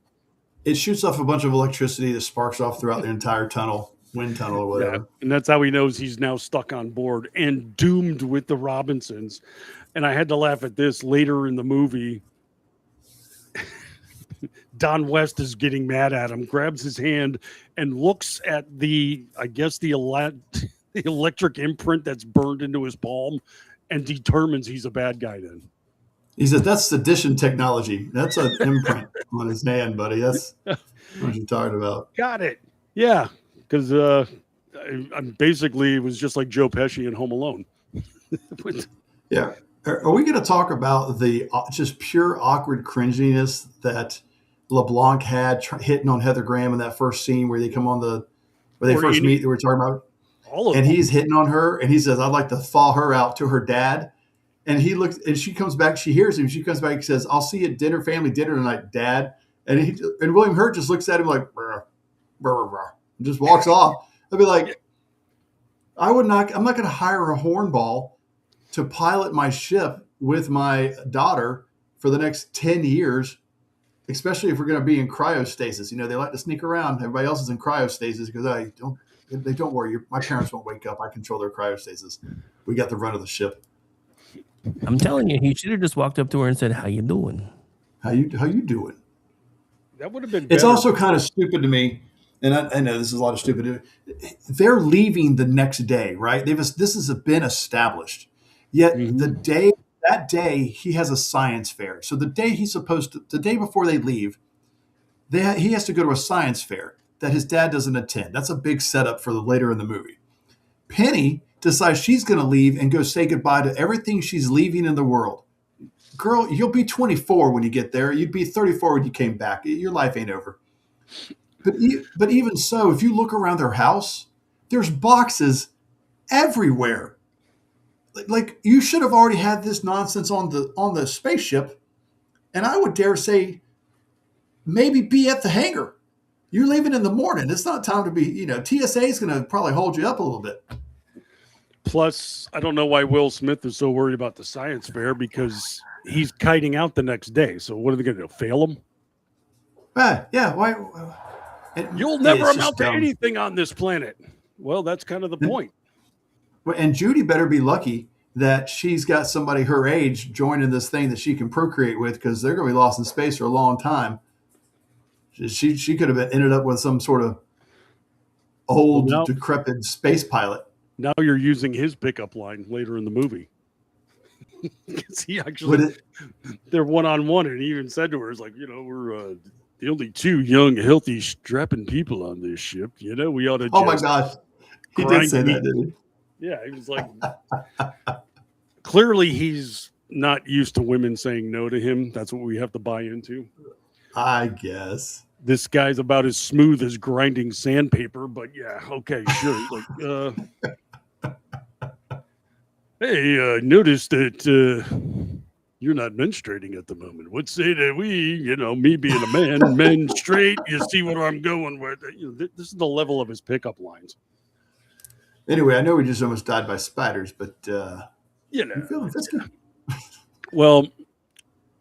It shoots off a bunch of electricity that sparks off throughout the entire tunnel. Wind tunnel or whatever. Yeah, and that's how he knows he's now stuck on board and doomed with the Robinsons. And I had to laugh at this later in the movie. Don West is getting mad at him, grabs his hand and looks at the electric imprint that's burned into his palm and determines he's a bad guy then. He says, "That's sedition technology. That's an imprint on his hand, buddy. That's what you're talking about." Got it. Yeah. Because I'm basically, it was just like Joe Pesci in Home Alone. Yeah. Are we going to talk about the just pure awkward cringiness that LeBlanc had hitting on Heather Graham in that first scene where they come on where they first meet that we're talking about? All of and them. He's hitting on her and he says, "I'd like to thaw her out," to her dad. And he looks and she comes back. She hears him. She comes back and says, "I'll see you at family dinner tonight, Dad." And William Hurt just looks at him like, "Bruh." Brr, brr, brr," and just walks off. I'd be like, I'm not going to hire a hornball to pilot my ship with my daughter for the next 10 years, especially if we're going to be in cryostasis. They like to sneak around. Everybody else is in cryostasis because they don't worry. My parents won't wake up. I control their cryostasis. We got the run of the ship. I'm telling you, he should have just walked up to her and said, "How you doing?" How you doing? That would have been. It's better. also kind of stupid to me, and I know this is a lot of stupid. They're leaving the next day, right? This has been established. Yet that day he has a science fair. So the day the day before they leave, he has to go to a science fair that his dad doesn't attend. That's a big setup for later in the movie. Penny decides she's going to leave and go say goodbye to everything she's leaving in the world. Girl, you'll be 24 when you get there. You'd be 34 when you came back. Your life ain't over. But even so, if you look around their house, there's boxes everywhere. Like you should have already had this nonsense on the spaceship, and I would dare say maybe be at the hangar. You're leaving in the morning. It's not time to be. TSA is going to probably hold you up a little bit. Plus, I don't know why Will Smith is so worried about the science fair because he's kiting out the next day. So what are they going to do? Fail him? Yeah. Why? You'll never amount to anything on this planet. Well, that's kind of the point. And Judy better be lucky that she's got somebody her age joining this thing that she can procreate with, because they're going to be lost in space for a long time. She could have ended up with some sort of old, decrepit space pilot. Now you're using his pickup line later in the movie. He actually, they're one-on-one, and he even said to her, "It's like, we're the only two young, healthy, strapping people on this ship. We ought to." Oh my gosh, he did say that, didn't he? Yeah, he was like, clearly he's not used to women saying no to him. That's what we have to buy into. I guess this guy's about as smooth as grinding sandpaper, but yeah, okay, sure. Like, hey, notice that you're not menstruating at the moment. What say that we, me being a man, menstruate? You see what I'm going with? This is the level of his pickup lines. Anyway, I know we just almost died by spiders, but you feeling frisky? Well,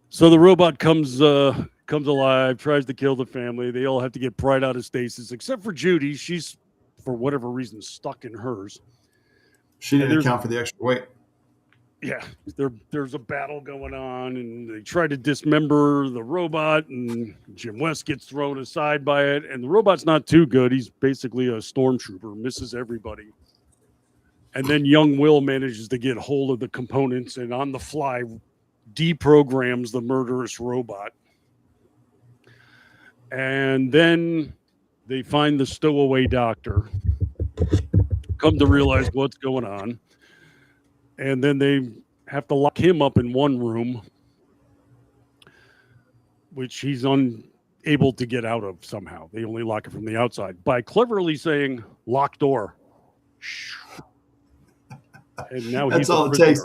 so the robot comes alive, tries to kill the family. They all have to get pried out of stasis, except for Judy. She's, for whatever reason, stuck in hers. She didn't account for the extra weight. Yeah, there's a battle going on, and they try to dismember the robot, and Jim West gets thrown aside by it, and the robot's not too good. He's basically a stormtrooper, misses everybody. And then young Will manages to get hold of the components and on the fly deprograms the murderous robot. And then they find the stowaway doctor, come to realize what's going on. And then they have to lock him up in one room, which he's unable to get out of somehow. They only lock it from the outside by cleverly saying, "Lock door." And now that's all it takes.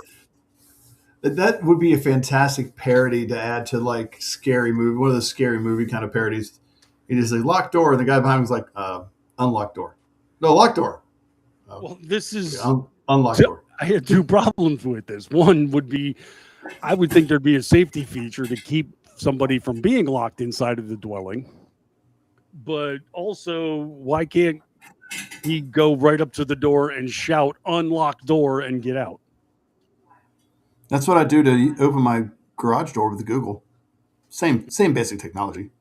That would be a fantastic parody to add to like scary movie, one of the scary movie kind of parodies. You just say lock door, and the guy behind him was like, unlock door. No, lock door. Well, this is unlock door. I had two problems with this. One would be, I would think there'd be a safety feature to keep somebody from being locked inside of the dwelling. But also, why can't he go right up to the door and shout, "Unlock door," and get out? That's what I do to open my garage door with the Google. Same basic technology.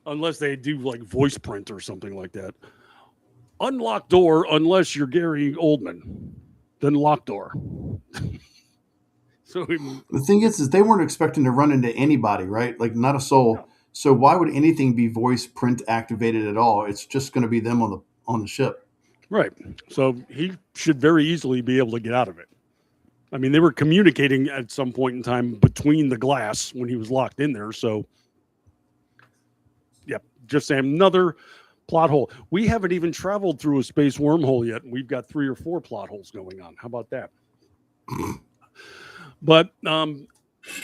Unless they do like voice print or something like that. Unlock door unless you're Gary Oldman. Then lock door. So the thing is they weren't expecting to run into anybody, right? Like not a soul. No. So why would anything be voice print activated at all? It's just going to be them on the ship. Right. So he should very easily be able to get out of it. I mean, they were communicating at some point in time between the glass when he was locked in there. So, yeah, just saying, another plot hole. We haven't even traveled through a space wormhole yet, and we've got 3 or 4 plot holes going on. How about that? But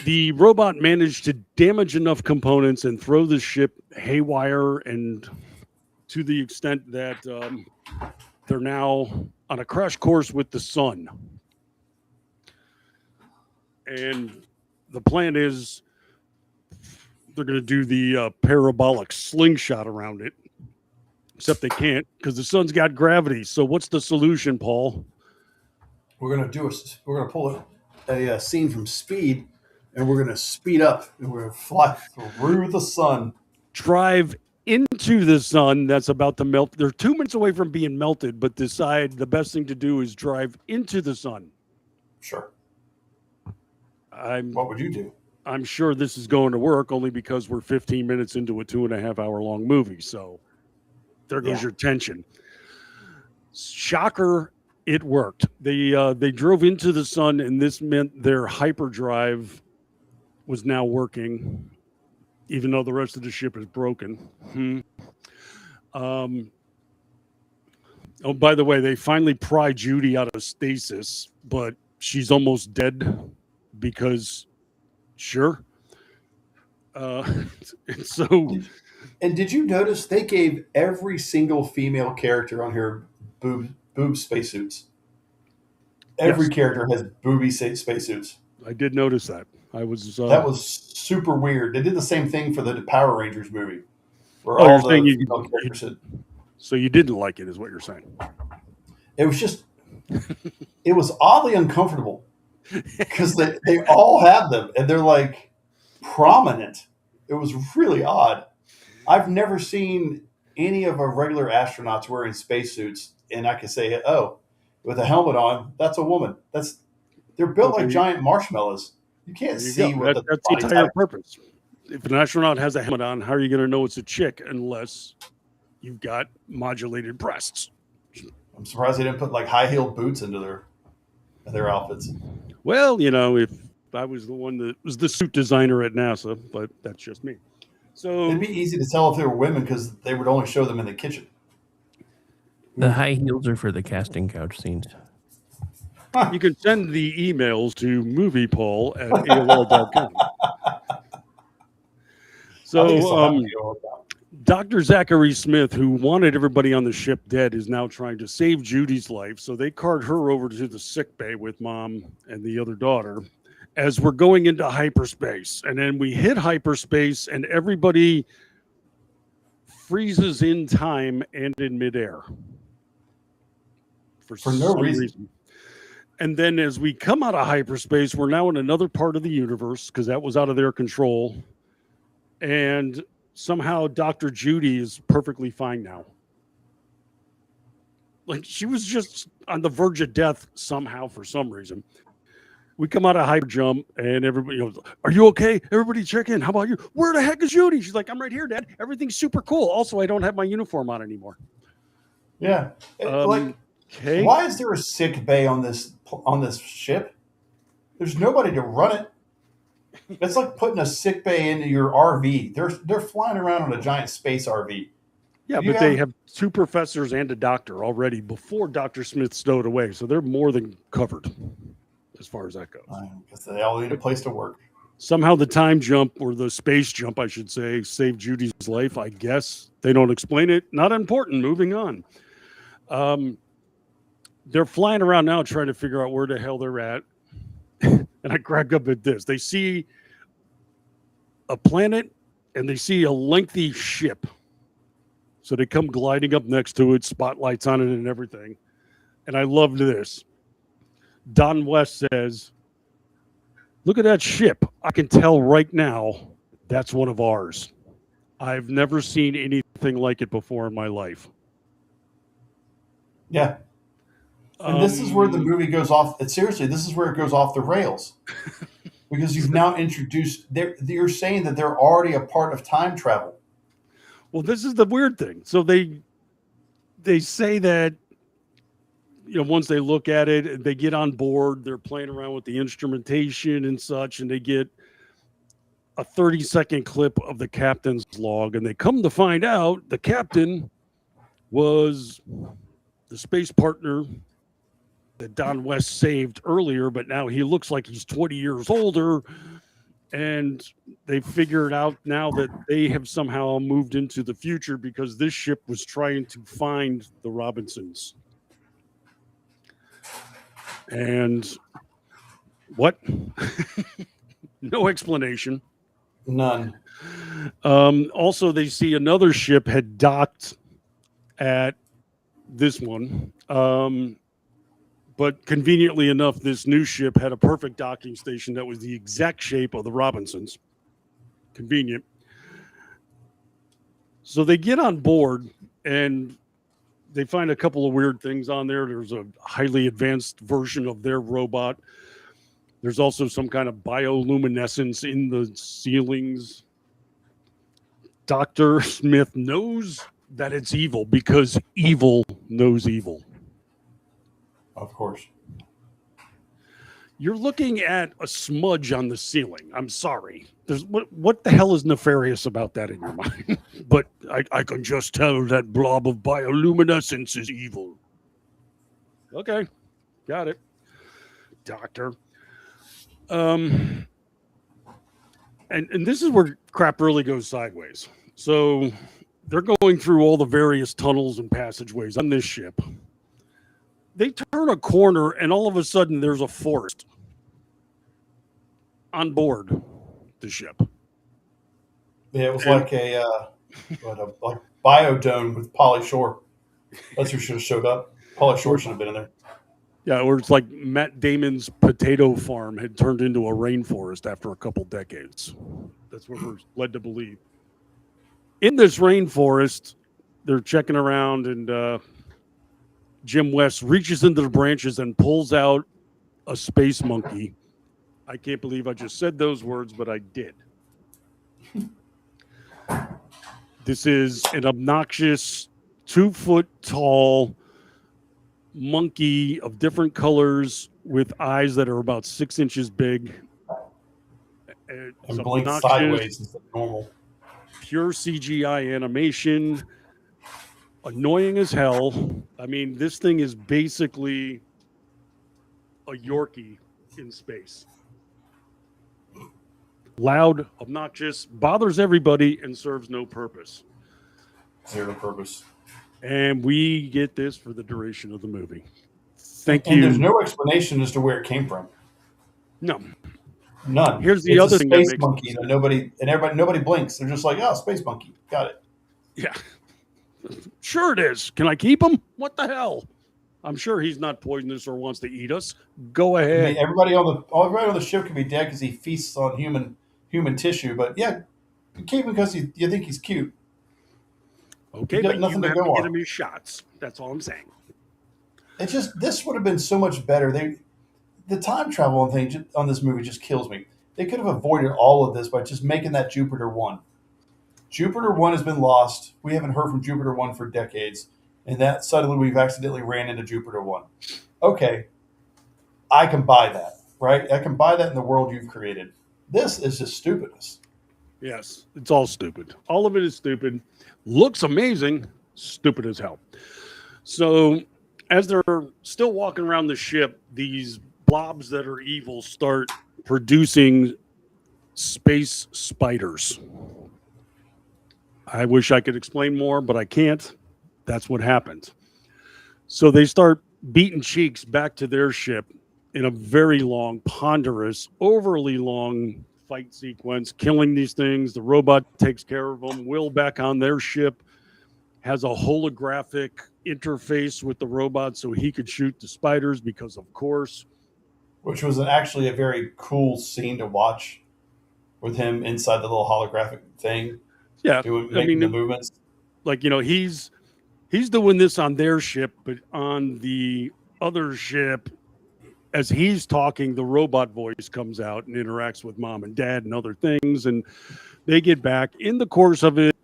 the robot managed to damage enough components and throw the ship haywire and to the extent that they're now on a crash course with the sun. And the plan is they're going to do the parabolic slingshot around it, except they can't because the sun's got gravity. So what's the solution, Paul? We're going to pull a scene from Speed, and we're going to speed up, and we're going to fly through the sun. Drive into the sun that's about to melt. They're 2 minutes away from being melted, but decide the best thing to do is drive into the sun. Sure. What would you do? I'm sure this is going to work only because we're 15 minutes into a 2.5 hour long movie. So there goes your tension. Shocker, it worked. They drove into the sun, and this meant their hyperdrive was now working, even though the rest of the ship is broken. Oh, by the way, they finally pry Judy out of stasis, but she's almost dead because, sure. And so, and did you notice they gave every single female character on here boob spacesuits? Every character has booby spacesuits. I did notice that. That was super weird. They did the same thing for the Power Rangers movie, where all the female characters had. So you didn't like it, is what you're saying? It was just, it was oddly uncomfortable because they all have them and they're like prominent. It was really odd. I've never seen any of our regular astronauts wearing spacesuits, and I can say, oh, with a helmet on, that's a woman. They're built like giant marshmallows. You can't see what that's the entire purpose. If an astronaut has a helmet on, how are you going to know it's a chick unless you've got modulated breasts? I'm surprised they didn't put like high-heeled boots into their outfits. Well, if I was the one that was the suit designer at NASA, but that's just me. So it'd be easy to tell if they were women because they would only show them in the kitchen. The high heels are for the casting couch scenes. You can send the emails to moviepaul@AOL.com. So, Dr. Zachary Smith, who wanted everybody on the ship dead, is now trying to save Judy's life. So they cart her over to the sick bay with mom and the other daughter as we're going into hyperspace. And then we hit hyperspace and everybody freezes in time and in midair. For no reason. And then as we come out of hyperspace, we're now in another part of the universe because that was out of their control. And somehow Dr. Judy is perfectly fine now. Like she was just on the verge of death somehow for some reason. We come out of hyper jump and everybody goes, are you okay? Everybody check in. How about you? Where the heck is Judy? She's like, I'm right here, Dad. Everything's super cool. Also, I don't have my uniform on anymore. Yeah. Why is there a sick bay on this ship? There's nobody to run it. It's like putting a sick bay into your RV. They're flying around on a giant space RV. Yeah, but they have 2 professors and a doctor already before Dr. Smith stowed away, so they're more than covered as far as that goes. Because they all need a place to work. Somehow the time jump, or the space jump, I should say, saved Judy's life, I guess. They don't explain it. Not important. Moving on. They're flying around now trying to figure out where the hell they're at. And I crack up at this. They see a planet and they see a lengthy ship. So they come gliding up next to it, spotlights on it and everything. And I loved this. Don West says, look at that ship. I can tell right now that's one of ours. I've never seen anything like it before in my life. Yeah. And this is where the movie goes off. Seriously, this is where it goes off the rails. Because you've now introduced, you're saying that they're already a part of time travel. Well, this is the weird thing. So they say that, once they look at it, they get on board, they're playing around with the instrumentation and such, and they get a 30-second clip of the captain's log. And they come to find out the captain was the space partner that Don West saved earlier, but now he looks like he's 20 years older. And they figured out now that they have somehow moved into the future because this ship was trying to find the Robinsons. And what? No explanation. None. Also, they see another ship had docked at this one. But conveniently enough, this new ship had a perfect docking station that was the exact shape of the Robinsons. Convenient. So they get on board and they find a couple of weird things on there. There's a highly advanced version of their robot. There's also some kind of bioluminescence in the ceilings. Dr. Smith knows that it's evil because evil knows evil. Of course. You're looking at a smudge on the ceiling. I'm sorry. There's what the hell is nefarious about that in your mind? But I can just tell that blob of bioluminescence is evil. Okay. Got it. Doctor. And this is where crap really goes sideways. So they're going through all the various tunnels and passageways on this ship. They turn a corner and all of a sudden there's a forest on board the ship. Yeah, it was like a like biodome with Pauly Shore. That's who should have showed up. Pauly Shore should have been in there. Yeah, or it's like Matt Damon's potato farm had turned into a rainforest after a couple decades. That's what we're led to believe. In this rainforest, they're checking around, and Jim West reaches into the branches and pulls out a space monkey. I can't believe I just said those words, but I did. This is an obnoxious 2-foot tall monkey of different colors with eyes that are about 6 inches big. It's And blink sideways instead of normal. Pure CGI animation. Annoying as hell. I mean, this thing is basically a Yorkie in space. Loud, obnoxious, bothers everybody, and serves no purpose. Zero purpose. And we get this for the duration of the movie. Thank And you. there's no explanation as to where it came from. No. None. Here's the It's other a thing that space makes monkey, and nobody blinks. They're just like, oh, space monkey. Got it. Yeah. Sure it is. Can I keep him? What the hell? I'm sure he's not poisonous or wants to eat us. Go I ahead. mean, everybody on the ship can be dead because he feasts on human tissue. But yeah, you keep him because you think he's cute. Okay, you got but nothing you to have go to get on. him his shots. That's all I'm saying. It's just this would have been so much better. The time travel thing on this movie just kills me. They could have avoided all of this by just making that Jupiter 1. Jupiter 1 has been lost. We haven't heard from Jupiter 1 for decades. And that suddenly we've accidentally ran into Jupiter 1. Okay, I can buy that, right? I can buy that in the world you've created. This is just stupidness. Yes, it's all stupid. All of it is stupid. Looks amazing. Stupid as hell. So as they're still walking around the ship, these blobs that are evil start producing space spiders. I wish I could explain more, but I can't. That's what happened. So they start beating cheeks back to their ship in a very long, ponderous, overly long fight sequence, killing these things. The robot takes care of them. Will, back on their ship, has a holographic interface with the robot so he could shoot the spiders because, of course. Which was actually a very cool scene to watch with him inside the little holographic thing. Yeah, making the movements. Like, he's doing this on their ship, but on the other ship, as he's talking, the robot voice comes out and interacts with mom and dad and other things, and they get back. In the course of it,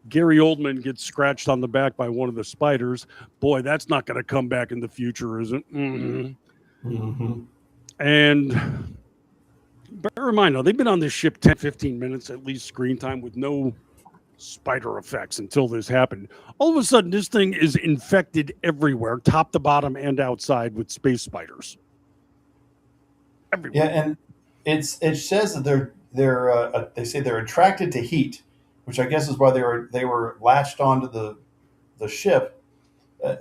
Gary Oldman gets scratched on the back by one of the spiders. Boy, that's not going to come back in the future, is it? Mm-hmm. Mm-hmm. And bear in mind, now, they've been on this ship 10, 15 minutes at least screen time with no spider effects until this happened. All of a sudden, this thing is infected everywhere, top to bottom and outside, with space spiders. Everywhere. Yeah, and it says that they say they're attracted to heat, which I guess is why they were latched onto the ship,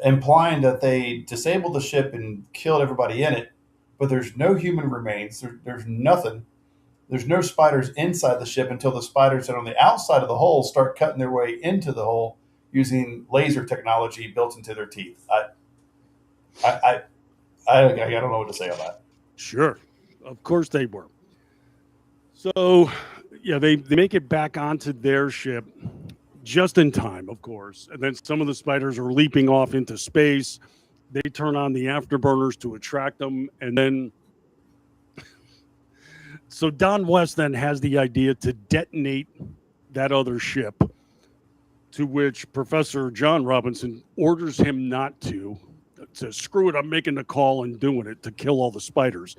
implying that they disabled the ship and killed everybody in it. But there's no human remains. There's nothing. There's no spiders inside the ship until the spiders that are on the outside of the hull start cutting their way into the hull using laser technology built into their teeth. I don't know what to say on that. Sure. Of course they were. So, yeah, they make it back onto their ship just in time, of course. And then some of the spiders are leaping off into space. They turn on the afterburners to attract them. And then, so Don West then has the idea to detonate that other ship, to which Professor John Robinson orders him not to screw it, I'm making the call and doing it to kill all the spiders.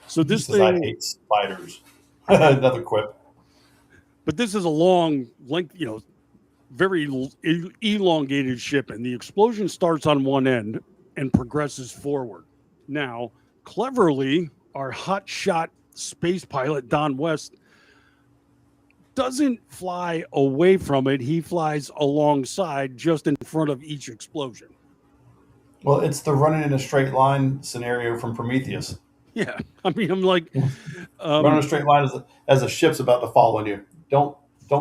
So this says, I hate spiders. Another quip. But this is a long, very elongated ship, and the explosion starts on one end and progresses forward. Now, cleverly, our hotshot space pilot, Don West, doesn't fly away from it. He flies alongside, just in front of each explosion. Well, it's the running in a straight line scenario from Prometheus. Yeah, I mean, I'm like, run in a straight line as a ship's about to fall on you. Don't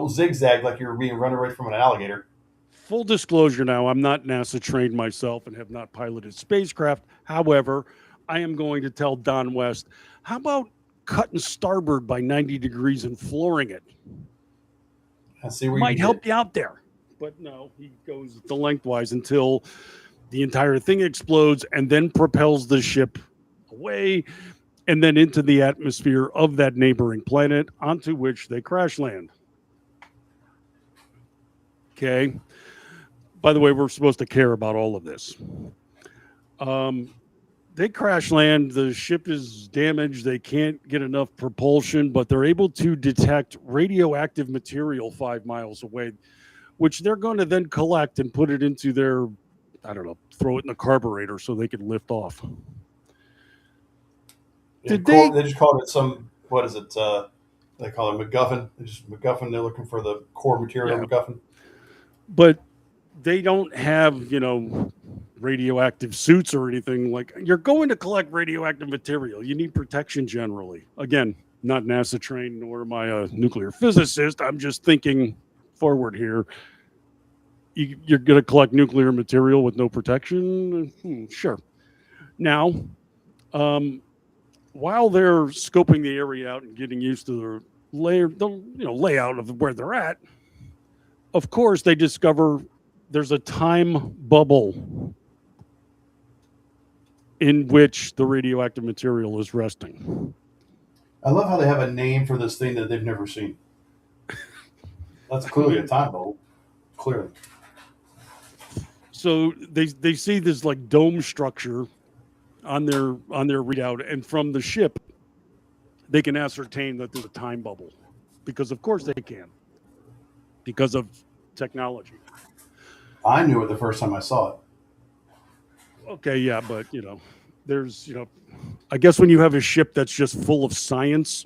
zigzag like you're being run away from an alligator. Full disclosure now, I'm not NASA trained myself and have not piloted spacecraft. However, I am going to tell Don West, how about cutting starboard by 90 degrees and flooring it? I see where might help you out there. But no, he goes the lengthwise until the entire thing explodes and then propels the ship away and then into the atmosphere of that neighboring planet, onto which they crash land. Okay. By the way, we're supposed to care about all of this. They crash land. The ship is damaged. They can't get enough propulsion, but they're able to detect radioactive material 5 miles away, which they're going to then collect and put it into their, I don't know, throw it in the carburetor so they can lift off. They just called it some, what is it? They call it MacGuffin. MacGuffin, they're looking for the core material MacGuffin. But they don't have, radioactive suits or anything. Like, you're going to collect radioactive material. You need protection generally. Again, not NASA trained, nor am I a nuclear physicist. I'm just thinking forward here. You're going to collect nuclear material with no protection? Sure. Now, while they're scoping the area out and getting used to the layout of where they're at, of course, they discover there's a time bubble in which the radioactive material is resting. I love how they have a name for this thing that they've never seen. That's clearly a time bubble. Clearly. So they see this like dome structure on their readout, and from the ship, they can ascertain that there's a time bubble, because of course they can, because of technology. I knew it the first time I saw it. Okay, yeah, but there's I guess when you have a ship that's just full of science,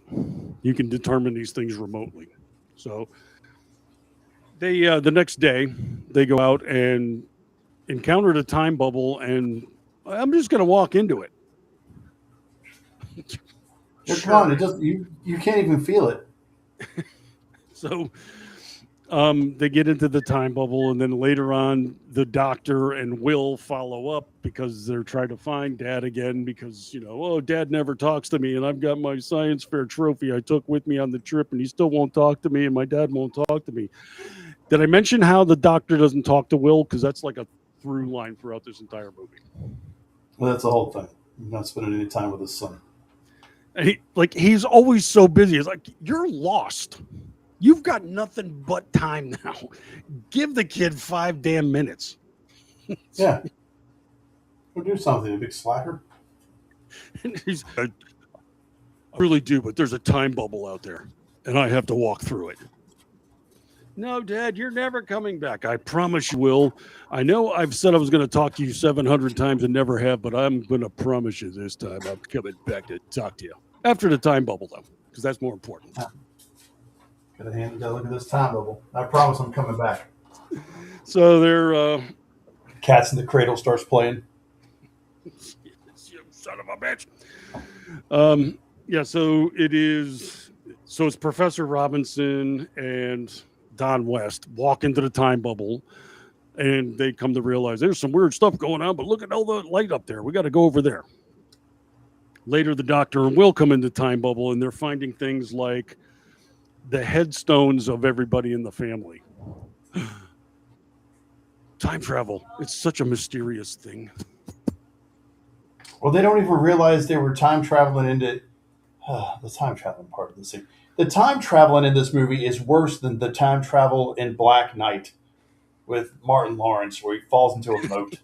you can determine these things remotely. So they the next day they go out and encounter the time bubble, and I'm just going to walk into it. It's gone. It doesn't. You can't even feel it. So they get into the time bubble, and then later on, the Doctor and Will follow up because they're trying to find Dad again, because Dad never talks to me, and I've got my science fair trophy I took with me on the trip, and he still won't talk to me, and my dad won't talk to me. Did I mention how the Doctor doesn't talk to Will? Because that's like a through line throughout this entire movie. Well, that's the whole thing. He's not spending any time with his son. And he's always so busy. It's like, you're lost. You've got nothing but time now. Give the kid 5 damn minutes. Yeah. Go do something, a big slacker. I really do, but there's a time bubble out there, and I have to walk through it. No, Dad, you're never coming back. I promise you will. I know I've said I was going to talk to you 700 times and never have, but I'm going to promise you this time I'm coming back to talk to you. After the time bubble, though, because that's more important. Gotta look at this time bubble. I promise I'm coming back. So they're Cats in the Cradle starts playing. you son of a bitch. Yeah, so it's Professor Robinson and Don West walk into the time bubble, and they come to realize there's some weird stuff going on, but look at all the light up there. We got to go over there. Later, the Doctor and Will come into time bubble, and they're finding things like the headstones of everybody in the family. Time travel. It's such a mysterious thing. Well, they don't even realize they were time traveling into the time traveling part of the scene. The time traveling in this movie is worse than the time travel in Black Knight with Martin Lawrence, where he falls into a moat.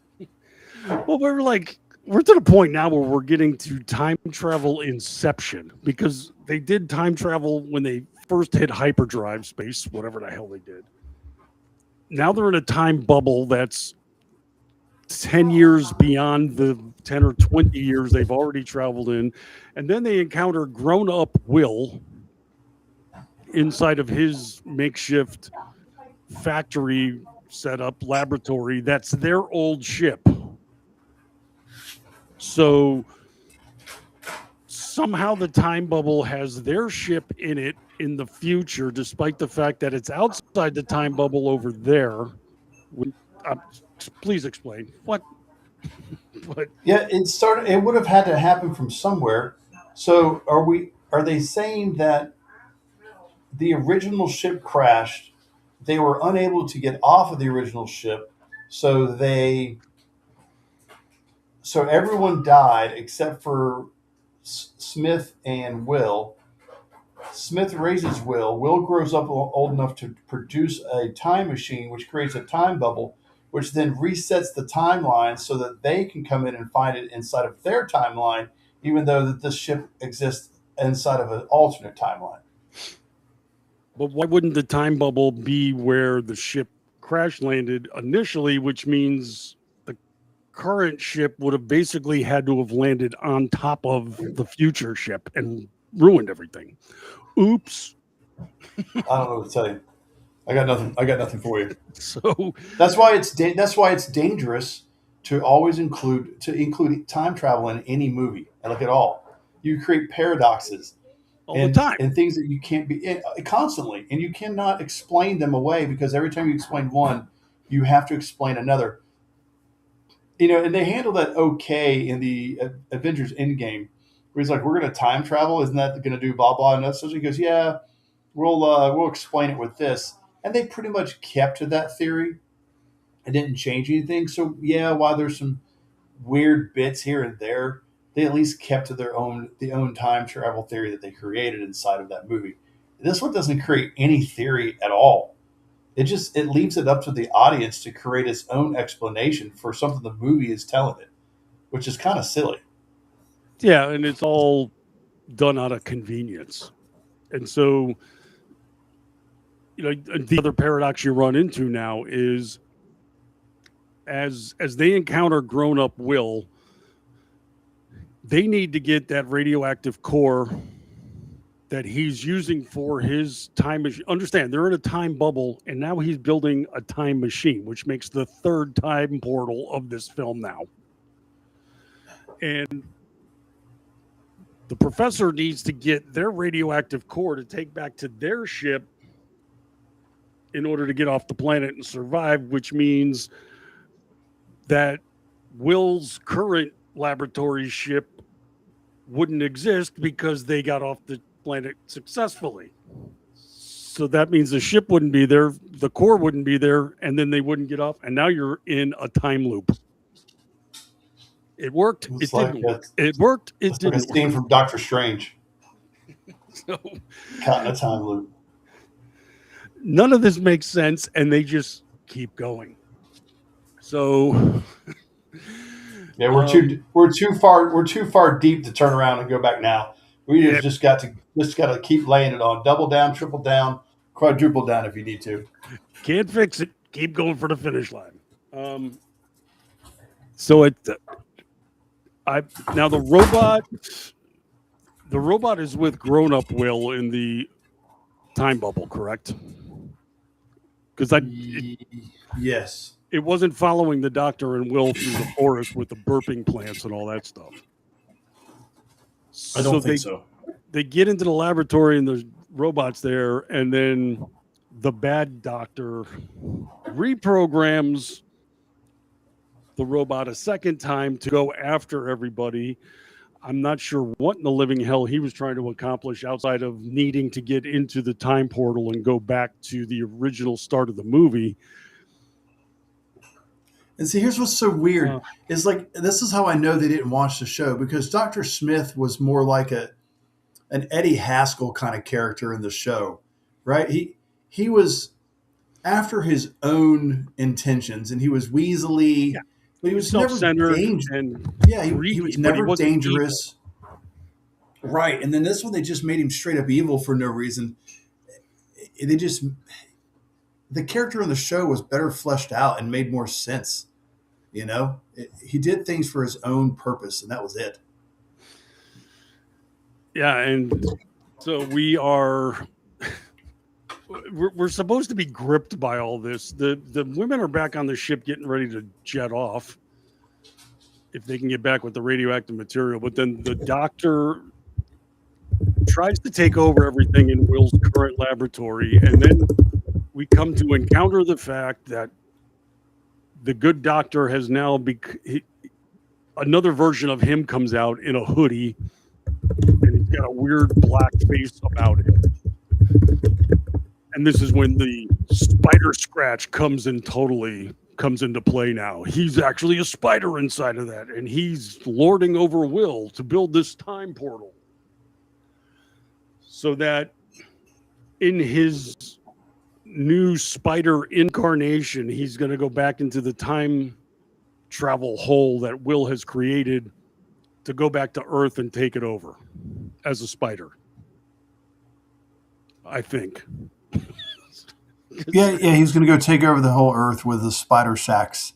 Well, we're to the point now where we're getting to time travel inception, because they did time travel when they first hit hyperdrive space, whatever the hell they did. Now they're in a time bubble that's 10 years beyond the 10 or 20 years they've already traveled in. And then they encounter grown-up Will inside of his makeshift factory setup laboratory. That's their old ship. So somehow the time bubble has their ship in it in the future, despite the fact that it's outside the time bubble over there. Please explain what. Yeah, it would have had to happen from somewhere. So are they saying that the original ship crashed? They were unable to get off of the original ship, so everyone died except for Smith and Will. Smith raises Will. Will grows up old enough to produce a time machine, which creates a time bubble, which then resets the timeline so that they can come in and find it inside of their timeline, even though that this ship exists inside of an alternate timeline. But why wouldn't the time bubble be where the ship crash landed initially, which means the current ship would have basically had to have landed on top of the future ship and ruined everything? Oops. I don't know what to tell you. I got nothing for you. So that's why it's dangerous to always include time travel in any movie. And look at all. You create paradoxes all the time and things that you can't be constantly, and you cannot explain them away, because every time you explain one, you have to explain another. And they handle that okay in the Avengers Endgame, where he's like, "We're going to time travel, isn't that going to do blah blah?" And so he goes, "Yeah, we'll explain it with this." And they pretty much kept to that theory and didn't change anything. So yeah, while there's some weird bits here and there, they at least kept to the own time travel theory that they created inside of that movie. This one doesn't create any theory at all. It leaves it up to the audience to create its own explanation for something the movie is telling it, which is kind of silly. Yeah, and it's all done out of convenience. And so, the other paradox you run into now is as they encounter grown-up Will, they need to get that radioactive core that he's using for his time machine. Understand, they're in a time bubble, and now he's building a time machine, which makes the third time portal of this film now. And the professor needs to get their radioactive core to take back to their ship in order to get off the planet and survive, which means that Will's current laboratory ship wouldn't exist because they got off the planet successfully. So that means the ship wouldn't be there, the core wouldn't be there, and then they wouldn't get off. And now you're in a time loop. It worked. It didn't work. It worked. It didn't work. Like a scene from Doctor Strange. So, caught in a time loop. None of this makes sense, and they just keep going. So, yeah, we're too far deep to turn around and go back now. We just got to keep laying it on, double down, triple down, quadruple down if you need to. Can't fix it. Keep going for the finish line. So now the robot is with grown-up Will in the time bubble, correct? Because Yes. it wasn't following the Doctor and Will through the forest with the burping plants and all that stuff. I don't think so. They get into the laboratory and there's robots there, and then the bad doctor reprograms the robot a second time to go after everybody. I'm not sure what in the living hell he was trying to accomplish outside of needing to get into the time portal and go back to the original start of the movie. And see, here's what's so weird is like, this is how I know they didn't watch the show, because Dr. Smith was more like an Eddie Haskell kind of character in the show, right? He was after his own intentions, and he was weaselly, but he was never dangerous. He was never dangerous. Evil. Right. And then this one, they just made him straight up evil for no reason. The character on the show was better fleshed out and made more sense. You know, he did things for his own purpose, and that was it. Yeah, and so we're supposed to be gripped by all this. The women are back on the ship getting ready to jet off if they can get back with the radioactive material. But then the Doctor tries to take over everything in Will's current laboratory, and then we come to encounter the fact that the good Doctor has now another version of him comes out in a hoodie, and he's got a weird black face about him. And this is when the spider scratch comes into play now. He's actually a spider inside of that, and he's lording over Will to build this time portal. So that in his new spider incarnation, he's going to go back into the time travel hole that Will has created to go back to Earth and take it over as a spider, I think. Yeah, he's going to go take over the whole Earth with the spider shacks.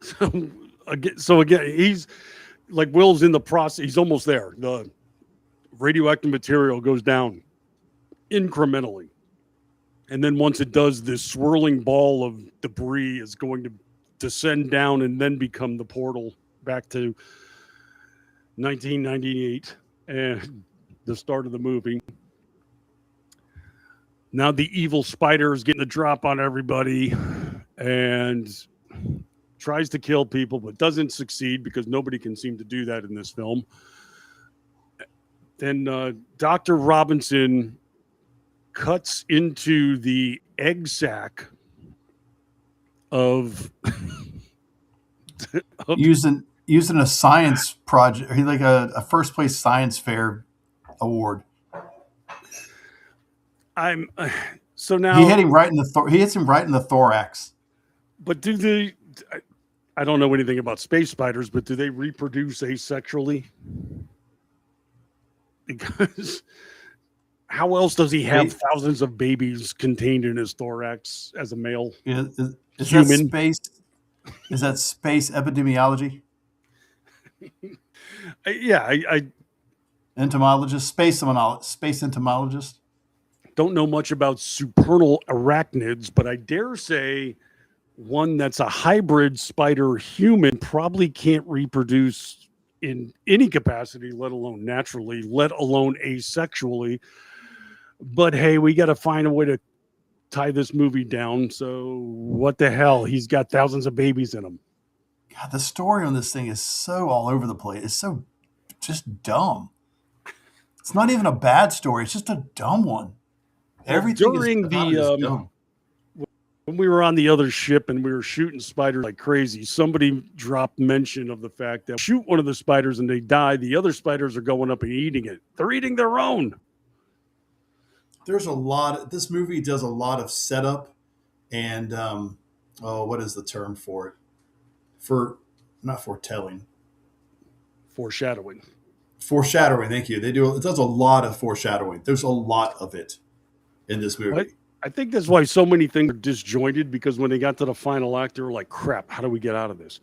So again, he's like, Will's in the process. He's almost there. The radioactive material goes down incrementally, and then once it does, this swirling ball of debris is going to descend down and then become the portal back to 1998 and the start of the movie. Now the evil spider is getting the drop on everybody and tries to kill people, but doesn't succeed because nobody can seem to do that in this film. Then Dr. Robinson cuts into the egg sac of using a science project. He like a first place science fair award. So now he hit him right in he hits him right in the thorax. But I don't know anything about space spiders, but do they reproduce asexually? Because how else does he have thousands of babies contained in his thorax as a male? Is human? Is that space epidemiology? Entomologist, space entomologist. Don't know much about supernal arachnids, but I dare say one that's a hybrid spider human probably can't reproduce in any capacity, let alone naturally, let alone asexually. But hey, we got to find a way to tie this movie down. So what the hell? He's got thousands of babies in him. God, the story on this thing is so all over the place. It's so just dumb. It's not even a bad story. It's just a dumb one. Everything during is dumb. When we were on the other ship and we were shooting spiders like crazy, somebody dropped mention of the fact that shoot one of the spiders and they die. The other spiders are going up and eating it. They're eating their own. This movie does a lot of setup and, what is the term for it? Not foretelling. Foreshadowing. Thank you. It does a lot of foreshadowing. There's a lot of it in this movie. I think that's why so many things are disjointed, because when they got to the final act, they were like, crap, how do we get out of this?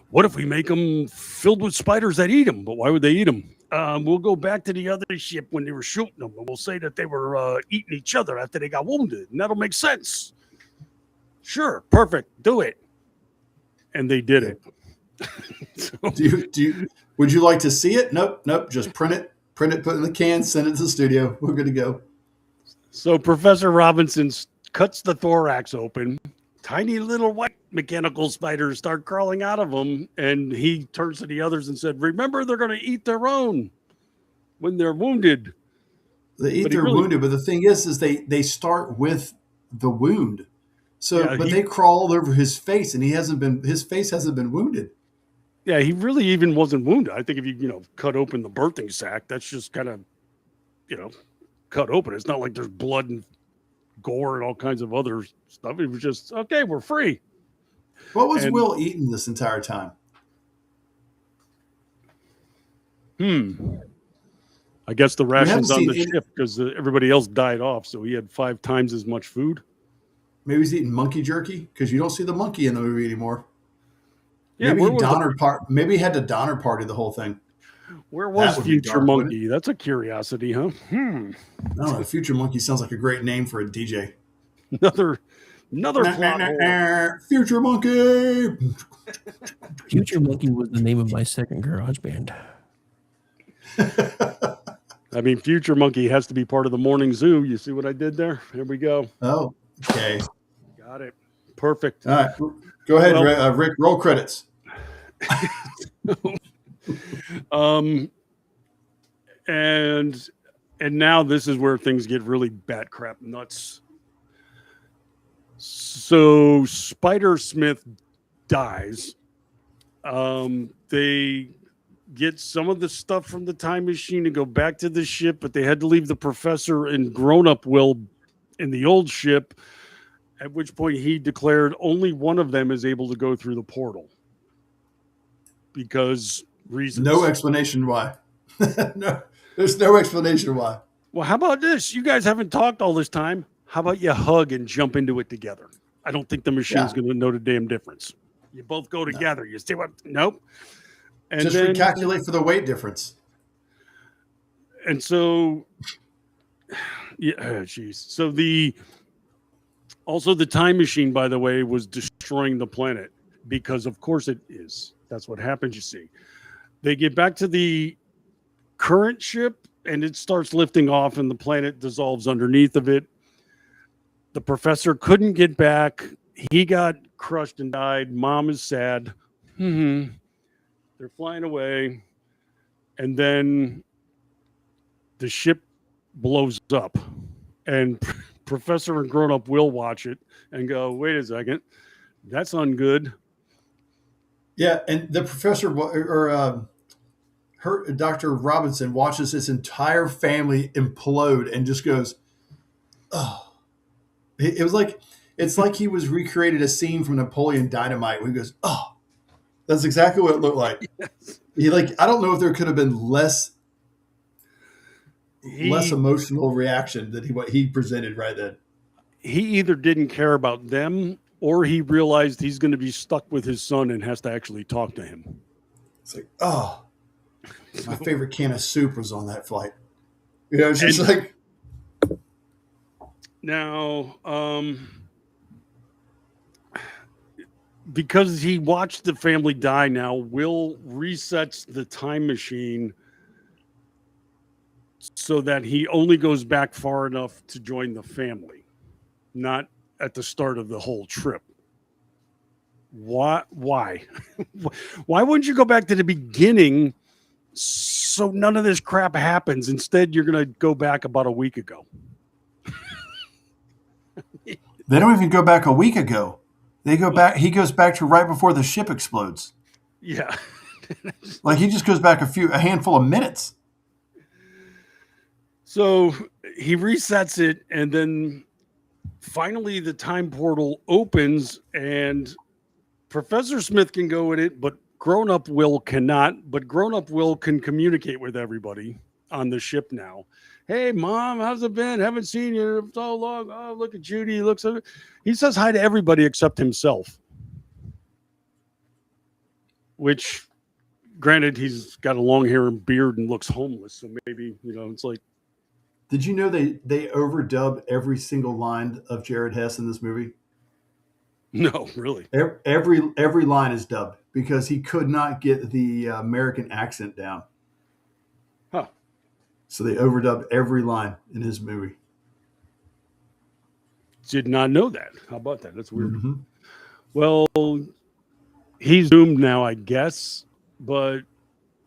What if we make them filled with spiders that eat them? But why would they eat them? we'll go back to the other ship when they were shooting them, and we'll say that they were eating each other after they got wounded, and that'll make sense. Sure, perfect, do it. And they did it. So, would you like to see it? Nope. Just print it, put it in the can, send it to the studio. We're good to go. So Professor Robinson cuts the thorax open. Tiny little white mechanical spiders start crawling out of him, and he turns to the others and said, "Remember, they're going to eat their own when they're wounded." They eat their wounded, but the thing is they start with the wound. So, but they crawl all over his face, and his face hasn't been wounded. Yeah, he really even wasn't wounded. I think if you cut open the birthing sac, that's just kind of, cut open. It's not like there's blood and gore and all kinds of other stuff. It was just, okay, we're free. What was Will eating this entire time? I guess the rations on the ship, because everybody else died off, so he had 5 times as much food. Maybe he's eating monkey jerky, because you don't see the monkey in the movie anymore. Yeah, maybe he had to Donner Party the whole thing. Where was Future Monkey? That's a curiosity, huh? I don't know. Future Monkey sounds like a great name for a DJ. Another plot hole. Future Monkey. Future Monkey was the name of my second garage band. I mean, Future Monkey has to be part of the morning zoo. You see what I did there? Here we go. Oh, okay. Got it. Perfect. All right. Go ahead, Rick. Roll credits. And now this is where things get really bat crap nuts. So Spider Smith dies. They get some of the stuff from the time machine and go back to the ship, but they had to leave the professor and grown-up Will in the old ship, at which point he declared only one of them is able to go through the portal. Because reasons. No explanation why. No, there's no explanation why. Well, how about this? You guys haven't talked all this time. How about you hug and jump into it together? I don't think the machine's going to know the damn difference. You both go together. You see what? Nope. And just then, recalculate for the weight difference. And so, yeah, geez. So the time machine, by the way, was destroying the planet because, of course, it is. That's what happens. You see, they get back to the current ship, and it starts lifting off, and the planet dissolves underneath of it. The professor couldn't get back. He got crushed and died. Mom is sad. They're flying away. And then the ship blows up. And Professor and grown-up Will watch it and go, wait a second. That's ungood. Yeah, and the professor Dr. Robinson watches his entire family implode and just goes, oh. It's like he was recreated a scene from Napoleon Dynamite where he goes, oh, that's exactly what it looked like. Yes. I don't know if there could have been less emotional reaction than what he presented right then. He either didn't care about them or he realized he's going to be stuck with his son and has to actually talk to him. It's like, oh, my favorite can of soup was on that flight. It's just like. Now, because he watched the family die now, Will resets the time machine so that he only goes back far enough to join the family, not at the start of the whole trip. Why? Why wouldn't you go back to the beginning so none of this crap happens? Instead, you're going to go back about a week ago. They don't even go back a week ago. They go back. He goes back to right before the ship explodes. Yeah. Like he just goes back a handful of minutes. So he resets it, and then finally the time portal opens, and Professor Smith can go in it, but grown-up Will cannot. But grown-up Will can communicate with everybody on the ship now. Hey, Mom, how's it been? Haven't seen you so long. Oh, look at Judy. He says hi to everybody except himself, which Granted, he's got a long hair and beard and looks homeless, so maybe it's like. Did you know they overdub every single line of Jared Hess in this movie? No, really. Every line is dubbed because he could not get the American accent down. Huh. So they overdubbed every line in his movie. Did not know that. How about that? That's weird. Mm-hmm. Well, he's doomed now, I guess, but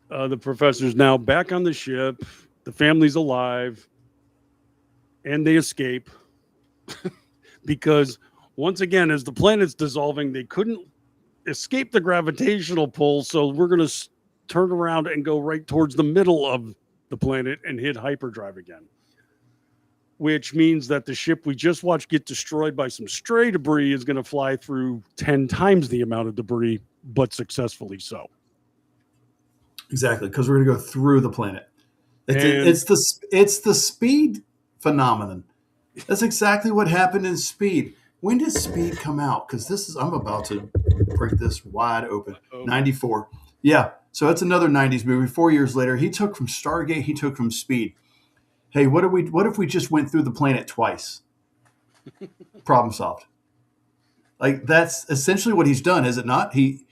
the professor's now back on the ship. The family's alive, and they escape because once again, as the planet's dissolving, they couldn't escape the gravitational pull. So we're going to turn around and go right towards the middle of the planet and hit hyperdrive again, which means that the ship we just watched get destroyed by some stray debris is going to fly through 10 times the amount of debris, but successfully so. Exactly, because we're going to go through the planet. It's the speed phenomenon. That's exactly what happened in Speed. When did Speed come out? Because I'm about to break this wide open. 94. Yeah, so it's another 90s movie. 4 years later, he took from Stargate, he took from Speed. Hey, what if we just went through the planet twice? Problem solved. Like, that's essentially what he's done, is it not? He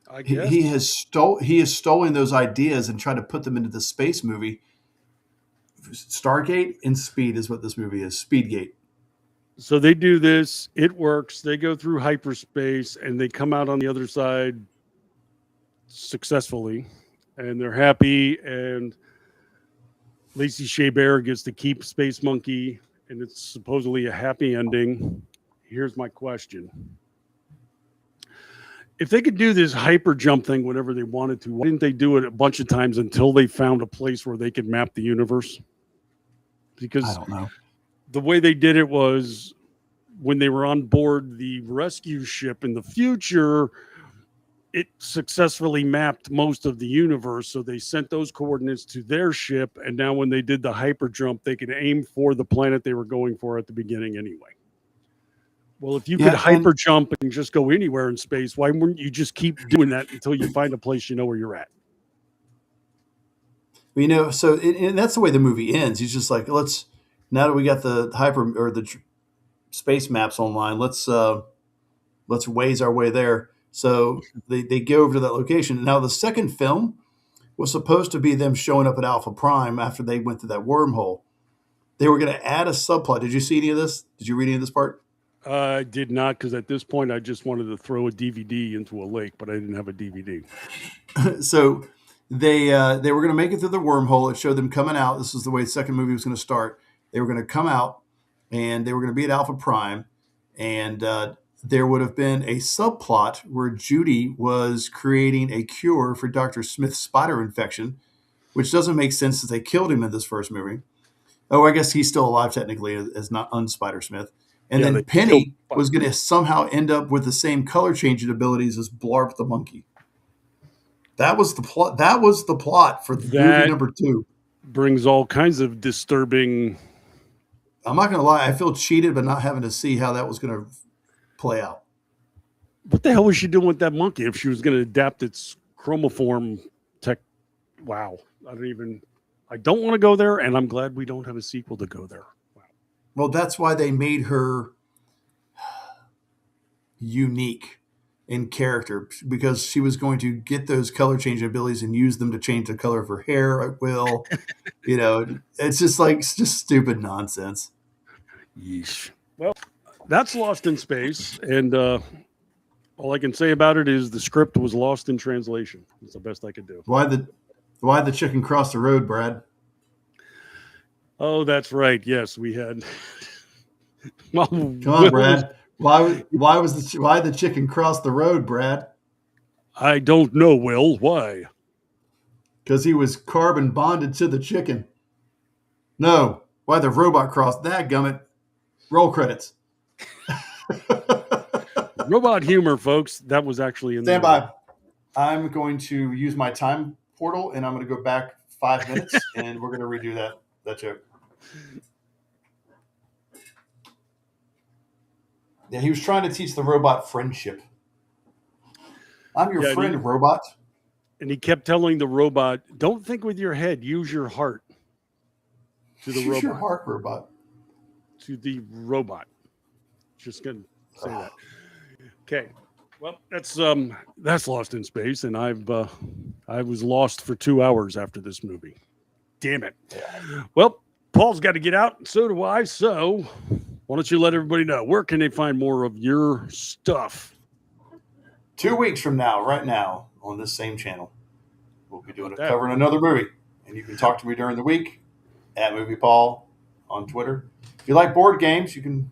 has stolen those ideas and tried to put them into the space movie. Stargate and Speed is what this movie is. Speedgate. So they do this, it works, they go through hyperspace, and they come out on the other side successfully, and they're happy, and Lacey Shea Bear gets to keep Space Monkey, and it's supposedly a happy ending. Here's my question. If they could do this hyper jump thing whenever they wanted to, why didn't they do it a bunch of times until they found a place where they could map the universe? Because I don't know. The way they did it was when they were on board the rescue ship in the future, it successfully mapped most of the universe. So they sent those coordinates to their ship. And now when they did the hyper jump, they could aim for the planet they were going for at the beginning anyway. Well, if you could hyper jump and just go anywhere in space, why wouldn't you just keep doing that until you find a place you know where you're at? So and that's the way the movie ends. He's just like, now that we got the hyper or the space maps online, let's waze our way there. So they go over to that location. Now the second film was supposed to be them showing up at Alpha Prime after they went through that wormhole. They were going to add a subplot. Did you see any of this? Did you read any of this part? I did not, because at this point I just wanted to throw a DVD into a lake, but I didn't have a DVD. So they were going to make it through the wormhole. It showed them coming out. This is the way the second movie was going to start. They were going to come out, and they were going to be at Alpha Prime, and there would have been a subplot where Judy was creating a cure for Dr. Smith's spider infection, which doesn't make sense since they killed him in this first movie. Oh, I guess he's still alive technically as not un-Spider Smith. And then Penny was going to somehow end up with the same color changing abilities as Blarp the monkey. That was the plot. That was the plot for movie number 2. Brings all kinds of disturbing. I'm not going to lie. I feel cheated by not having to see how that was going to play out. What the hell was she doing with that monkey if she was going to adapt its chromoform tech? Wow. I don't want to go there, and I'm glad we don't have a sequel to go there. Wow. Well, that's why they made her unique in character, because she was going to get those color change abilities and use them to change the color of her hair at will. It's just stupid nonsense. Yeesh. Well, that's Lost in Space, and all I can say about it is the script was lost in translation. That's the best I could do. Why the chicken cross the road, Brad? Oh, that's right. Yes, we had. Come on, Brad. Why the chicken cross the road, Brad? I don't know, Will. Why? Because he was carbon bonded to the chicken. No. Why the robot crossed? That gummit. Roll credits. Robot humor, folks. That was actually in Stand by. I'm going to use my time portal, and I'm going to go back 5 minutes, and we're going to redo that joke. Yeah, he was trying to teach the robot friendship. I'm your friend, robot. And he kept telling the robot, "Don't think with your head, use your heart." To the Use your robot. heart, robot. To the robot. Just gonna say that. Okay. Well, that's Lost in Space, and I was lost for 2 hours after this movie. Damn it. Well, Paul's got to get out, and so do I. So why don't you let everybody know, where can they find more of your stuff? 2 weeks from now, right now, on this same channel, we'll be covering another movie. And you can talk to me during the week at Movie Paul on Twitter. If you like board games, you can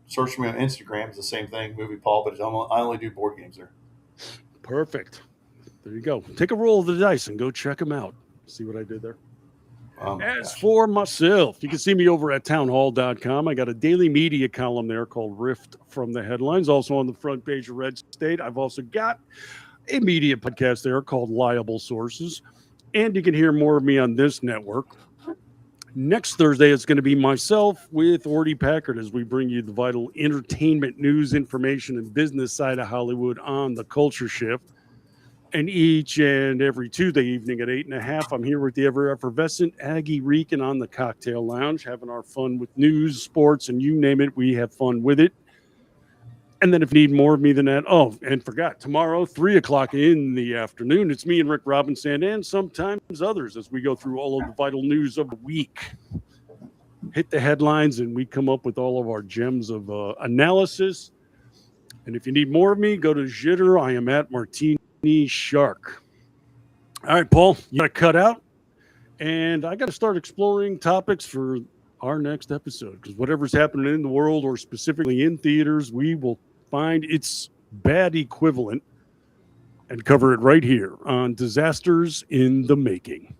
search me on Instagram. It's the same thing, Movie Paul, but I only do board games there. Perfect. There you go. Take a roll of the dice and go check them out. See what I did there? As for myself, you can see me over at townhall.com. I got a daily media column there called Rift from the Headlines, also on the front page of Red State. I've also got a media podcast there called Liable Sources, and you can hear more of me on this network. Next Thursday, it's going to be myself with Ordy Packard as we bring you the vital entertainment, news, information, and business side of Hollywood on the Culture Shift. And each and every Tuesday evening at 8:30, I'm here with the ever effervescent Aggie Reekin on the Cocktail Lounge, having our fun with news, sports, and you name it, we have fun with it. And then if you need more of me than that, tomorrow, 3:00 in the afternoon, it's me and Rick Robinson and sometimes others as we go through all of the vital news of the week. Hit the headlines and we come up with all of our gems of analysis. And if you need more of me, go to Jitter. I am at Martini Shark. All right, Paul, you got to cut out. And I got to start exploring topics for our next episode, because whatever's happening in the world or specifically in theaters, we will find its bad equivalent and cover it right here on Disasters in the Making.